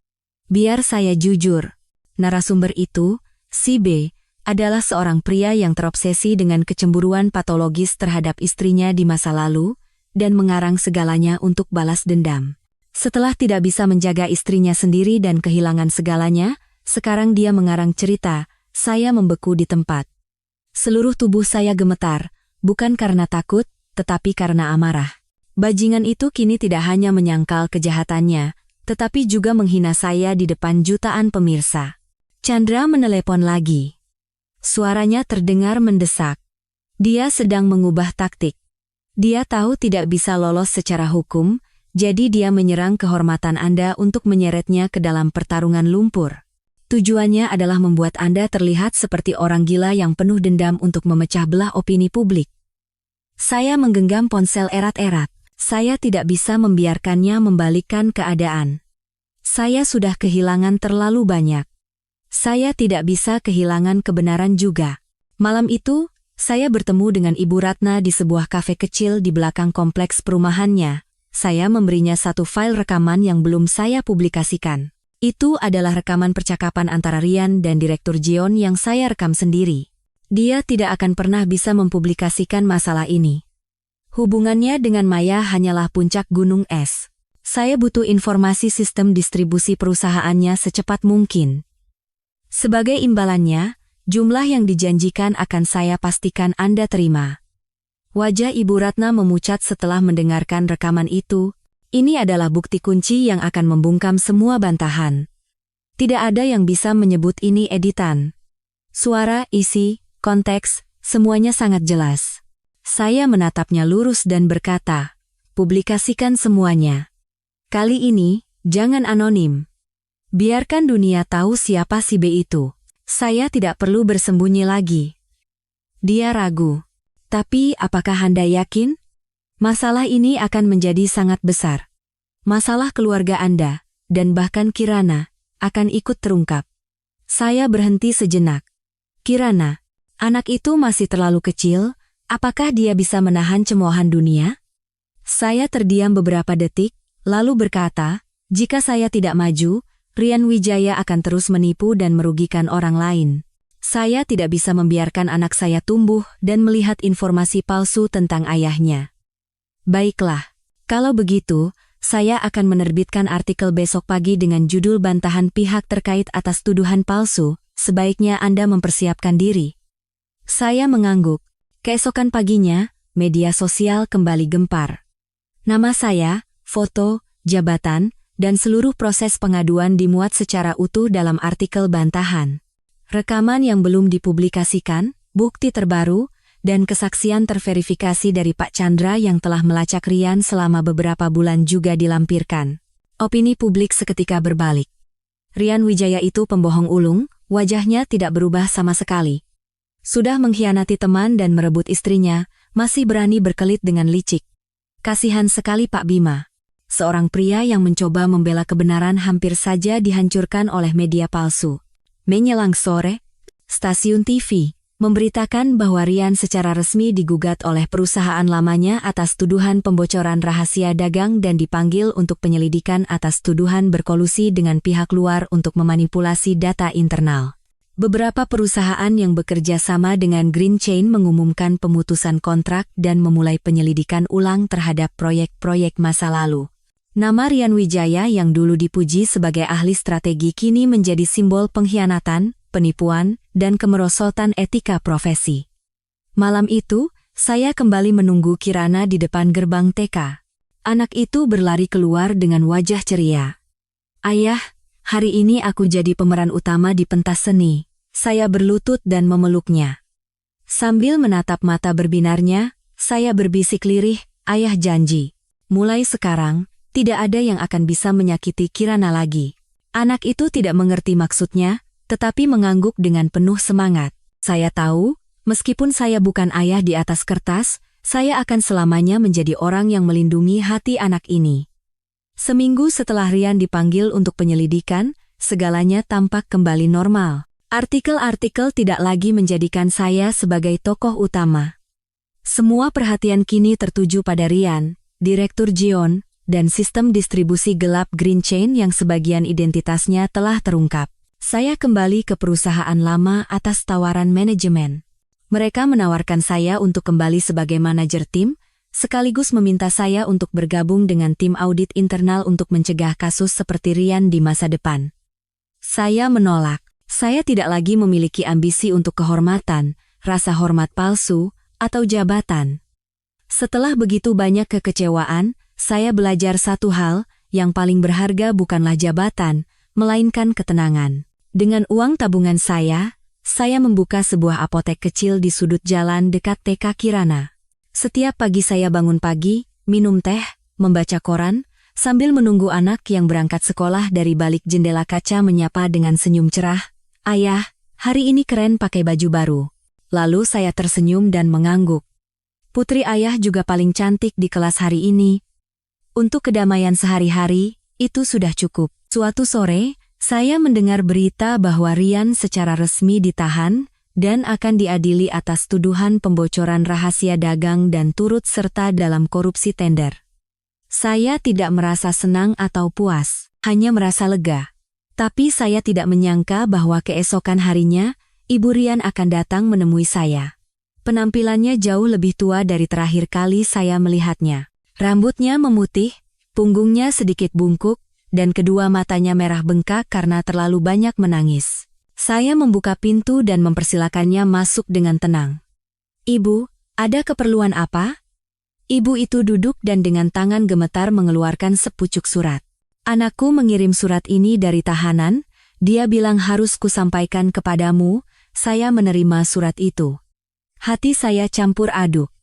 Biar saya jujur, narasumber itu, si B, adalah seorang pria yang terobsesi dengan kecemburuan patologis terhadap istrinya di masa lalu, dan mengarang segalanya untuk balas dendam. Setelah tidak bisa menjaga istrinya sendiri dan kehilangan segalanya, sekarang dia mengarang cerita, saya membeku di tempat. Seluruh tubuh saya gemetar, bukan karena takut, tetapi karena amarah. Bajingan itu kini tidak hanya menyangkal kejahatannya, tetapi juga menghina saya di depan jutaan pemirsa. Chandra menelepon lagi. Suaranya terdengar mendesak. Dia sedang mengubah taktik. Dia tahu tidak bisa lolos secara hukum, jadi dia menyerang kehormatan Anda untuk menyeretnya ke dalam pertarungan lumpur. Tujuannya adalah membuat Anda terlihat seperti orang gila yang penuh dendam untuk memecah belah opini publik. Saya menggenggam ponsel erat-erat. Saya tidak bisa membiarkannya membalikkan keadaan. Saya sudah kehilangan terlalu banyak. Saya tidak bisa kehilangan kebenaran juga. Malam itu, saya bertemu dengan Ibu Ratna di sebuah kafe kecil di belakang kompleks perumahannya. Saya memberinya satu file rekaman yang belum saya publikasikan. Itu adalah rekaman percakapan antara Ryan dan Direktur Jeon yang saya rekam sendiri. Dia tidak akan pernah bisa mempublikasikan masalah ini. Hubungannya dengan Maya hanyalah puncak gunung es. Saya butuh informasi sistem distribusi perusahaannya secepat mungkin. Sebagai imbalannya, jumlah yang dijanjikan akan saya pastikan Anda terima. Wajah Ibu Ratna memucat setelah mendengarkan rekaman itu. Ini adalah bukti kunci yang akan membungkam semua bantahan. Tidak ada yang bisa menyebut ini editan. Suara, isi, konteks, semuanya sangat jelas. Saya menatapnya lurus dan berkata, publikasikan semuanya. Kali ini, jangan anonim. Biarkan dunia tahu siapa si B itu. Saya tidak perlu bersembunyi lagi. Dia ragu. Tapi apakah Anda yakin? Masalah ini akan menjadi sangat besar. Masalah keluarga Anda, dan bahkan Kirana, akan ikut terungkap. Saya berhenti sejenak. Kirana, anak itu masih terlalu kecil, apakah dia bisa menahan cemoohan dunia? Saya terdiam beberapa detik, lalu berkata, jika saya tidak maju, Ryan Wijaya akan terus menipu dan merugikan orang lain. Saya tidak bisa membiarkan anak saya tumbuh dan melihat informasi palsu tentang ayahnya. Baiklah, kalau begitu, saya akan menerbitkan artikel besok pagi dengan judul bantahan pihak terkait atas tuduhan palsu, sebaiknya Anda mempersiapkan diri. Saya mengangguk. Keesokan paginya, media sosial kembali gempar. Nama saya, foto, jabatan, dan seluruh proses pengaduan dimuat secara utuh dalam artikel bantahan. Rekaman yang belum dipublikasikan, bukti terbaru, dan kesaksian terverifikasi dari Pak Chandra yang telah melacak Ryan selama beberapa bulan juga dilampirkan. Opini publik seketika berbalik. Ryan Wijaya itu pembohong ulung, wajahnya tidak berubah sama sekali. Sudah mengkhianati teman dan merebut istrinya, masih berani berkelit dengan licik. Kasihan sekali Pak Bima. Seorang pria yang mencoba membela kebenaran hampir saja dihancurkan oleh media palsu. Menjelang sore, stasiun TV memberitakan bahwa Ryan secara resmi digugat oleh perusahaan lamanya atas tuduhan pembocoran rahasia dagang dan dipanggil untuk penyelidikan atas tuduhan berkolusi dengan pihak luar untuk memanipulasi data internal. Beberapa perusahaan yang bekerja sama dengan Green Chain mengumumkan pemutusan kontrak dan memulai penyelidikan ulang terhadap proyek-proyek masa lalu. Nama Ryan Wijaya yang dulu dipuji sebagai ahli strategi kini menjadi simbol pengkhianatan, penipuan, dan kemerosotan etika profesi. Malam itu, Saya kembali menunggu Kirana di depan gerbang TK. Anak itu berlari keluar dengan wajah ceria. "Ayah, hari ini aku jadi pemeran utama di pentas seni." Saya berlutut dan memeluknya. Sambil menatap mata berbinarnya, saya berbisik lirih, "Ayah janji, mulai sekarang, tidak ada yang akan bisa menyakiti Kirana lagi." Anak itu tidak mengerti maksudnya, tetapi mengangguk dengan penuh semangat. Saya tahu, meskipun saya bukan ayah di atas kertas, saya akan selamanya menjadi orang yang melindungi hati anak ini. Seminggu setelah Rian dipanggil untuk penyelidikan, segalanya tampak kembali normal. Artikel-artikel tidak lagi menjadikan saya sebagai tokoh utama. Semua perhatian kini tertuju pada Rian, Direktur Jion, dan sistem distribusi gelap Green Chain yang sebagian identitasnya telah terungkap. Saya kembali ke perusahaan lama atas tawaran manajemen. Mereka menawarkan saya untuk kembali sebagai manajer tim, sekaligus meminta saya untuk bergabung dengan tim audit internal untuk mencegah kasus seperti Rian di masa depan. Saya menolak. Saya tidak lagi memiliki ambisi untuk kehormatan, rasa hormat palsu, atau jabatan. Setelah begitu banyak kekecewaan, saya belajar satu hal, yang paling berharga bukanlah jabatan, melainkan ketenangan. Dengan uang tabungan saya membuka sebuah apotek kecil di sudut jalan dekat TK Kirana. Setiap pagi saya bangun pagi, minum teh, membaca koran, sambil menunggu anak yang berangkat sekolah dari balik jendela kaca menyapa dengan senyum cerah, "Ayah, hari ini keren pakai baju baru." Lalu saya tersenyum dan mengangguk. Putri ayah juga paling cantik di kelas hari ini. Untuk kedamaian sehari-hari, itu sudah cukup. Suatu sore, saya mendengar berita bahwa Rian secara resmi ditahan dan akan diadili atas tuduhan pembocoran rahasia dagang dan turut serta dalam korupsi tender. Saya tidak merasa senang atau puas, hanya merasa lega. Tapi saya tidak menyangka bahwa keesokan harinya, Ibu Rian akan datang menemui saya. Penampilannya jauh lebih tua dari terakhir kali saya melihatnya. Rambutnya memutih, punggungnya sedikit bungkuk, dan kedua matanya merah bengkak karena terlalu banyak menangis. Saya membuka pintu dan mempersilakannya masuk dengan tenang. "Ibu, ada keperluan apa?" Ibu itu duduk dan dengan tangan gemetar mengeluarkan sepucuk surat. "Anakku mengirim surat ini dari tahanan, dia bilang harus kusampaikan kepadamu." Saya menerima surat itu. Hati saya campur aduk.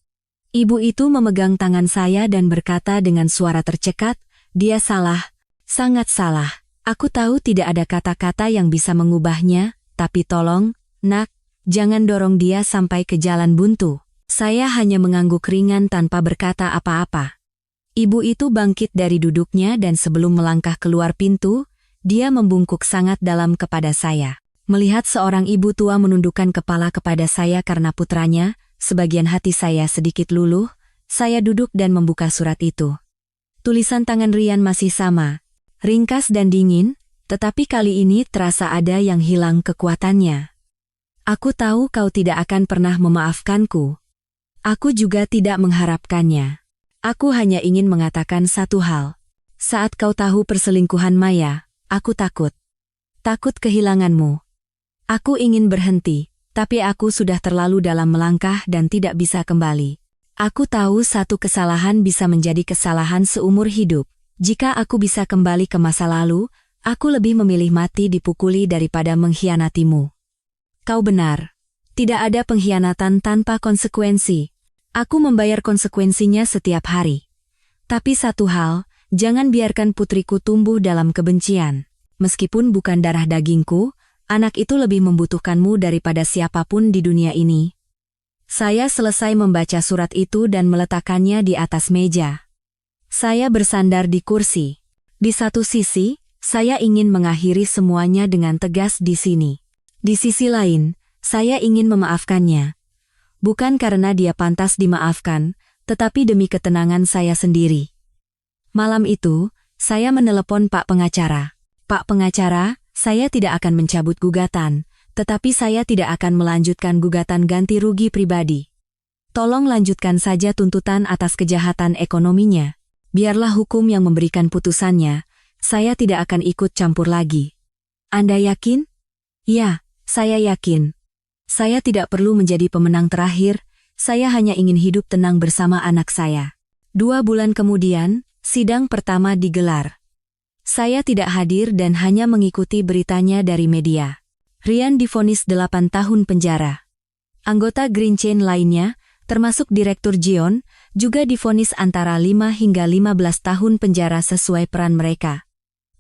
Ibu itu memegang tangan saya dan berkata dengan suara tercekat, "Dia salah, sangat salah. Aku tahu tidak ada kata-kata yang bisa mengubahnya, tapi tolong, Nak, jangan dorong dia sampai ke jalan buntu." Saya hanya mengangguk ringan tanpa berkata apa-apa. Ibu itu bangkit dari duduknya dan sebelum melangkah keluar pintu, dia membungkuk sangat dalam kepada saya. Melihat seorang ibu tua menundukkan kepala kepada saya karena putranya, sebagian hati saya sedikit luluh, saya duduk dan membuka surat itu. Tulisan tangan Rian masih sama, ringkas dan dingin, tetapi kali ini terasa ada yang hilang kekuatannya. "Aku tahu kau tidak akan pernah memaafkanku. Aku juga tidak mengharapkannya. Aku hanya ingin mengatakan satu hal. Saat kau tahu perselingkuhan Maya, aku takut. Takut kehilanganmu. Aku ingin berhenti, tapi aku sudah terlalu dalam melangkah dan tidak bisa kembali. Aku tahu satu kesalahan bisa menjadi kesalahan seumur hidup. Jika aku bisa kembali ke masa lalu, aku lebih memilih mati dipukuli daripada mengkhianatimu." "Kau benar. Tidak ada pengkhianatan tanpa konsekuensi. Aku membayar konsekuensinya setiap hari. Tapi satu hal, jangan biarkan putriku tumbuh dalam kebencian. Meskipun bukan darah dagingku, anak itu lebih membutuhkanmu daripada siapapun di dunia ini." Saya selesai membaca surat itu dan meletakkannya di atas meja. Saya bersandar di kursi. Di satu sisi, saya ingin mengakhiri semuanya dengan tegas di sini. Di sisi lain, saya ingin memaafkannya. Bukan karena dia pantas dimaafkan, tetapi demi ketenangan saya sendiri. Malam itu, saya menelepon Pak Pengacara. "Pak Pengacara, saya tidak akan mencabut gugatan, tetapi saya tidak akan melanjutkan gugatan ganti rugi pribadi. Tolong lanjutkan saja tuntutan atas kejahatan ekonominya. Biarlah hukum yang memberikan putusannya, saya tidak akan ikut campur lagi." "Anda yakin?" "Ya, saya yakin. Saya tidak perlu menjadi pemenang terakhir, Saya hanya ingin hidup tenang bersama anak saya. 2 bulan kemudian, sidang pertama digelar. Saya tidak hadir dan hanya mengikuti beritanya dari media. Ryan divonis 8 tahun penjara. Anggota Green Chain lainnya, termasuk Direktur Jion, juga divonis antara 5 hingga 15 tahun penjara sesuai peran mereka.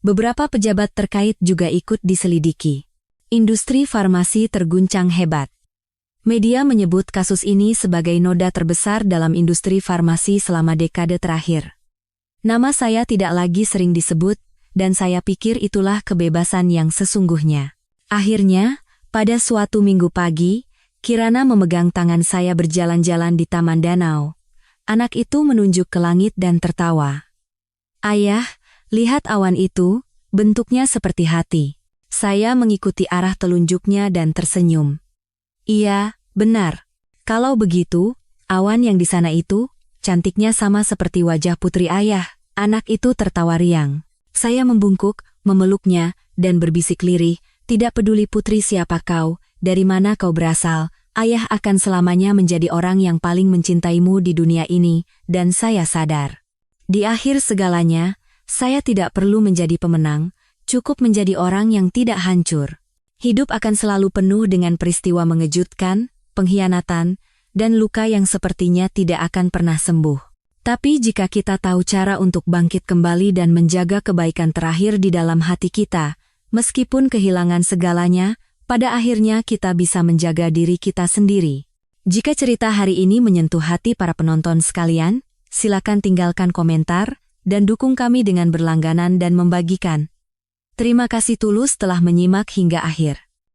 Beberapa pejabat terkait juga ikut diselidiki. Industri farmasi terguncang hebat. Media menyebut kasus ini sebagai noda terbesar dalam industri farmasi selama dekade terakhir. Nama saya tidak lagi sering disebut, dan saya pikir itulah kebebasan yang sesungguhnya. Akhirnya, pada suatu minggu pagi, Kirana memegang tangan saya berjalan-jalan di Taman Danau. Anak itu menunjuk ke langit dan tertawa. "Ayah, lihat awan itu, bentuknya seperti hati." Saya mengikuti arah telunjuknya dan tersenyum. "Iya, benar. Kalau begitu, awan yang di sana itu, cantiknya sama seperti wajah putri ayah." Anak itu tertawa riang. Saya membungkuk, memeluknya, dan berbisik lirih, "Tidak peduli putri siapa kau, dari mana kau berasal, ayah akan selamanya menjadi orang yang paling mencintaimu di dunia ini," dan saya sadar. Di akhir segalanya, saya tidak perlu menjadi pemenang, cukup menjadi orang yang tidak hancur. Hidup akan selalu penuh dengan peristiwa mengejutkan, pengkhianatan, dan luka yang sepertinya tidak akan pernah sembuh. Tapi jika kita tahu cara untuk bangkit kembali dan menjaga kebaikan terakhir di dalam hati kita, meskipun kehilangan segalanya, pada akhirnya kita bisa menjaga diri kita sendiri. Jika cerita hari ini menyentuh hati para penonton sekalian, silakan tinggalkan komentar, dan dukung kami dengan berlangganan dan membagikan. Terima kasih tulus telah menyimak hingga akhir.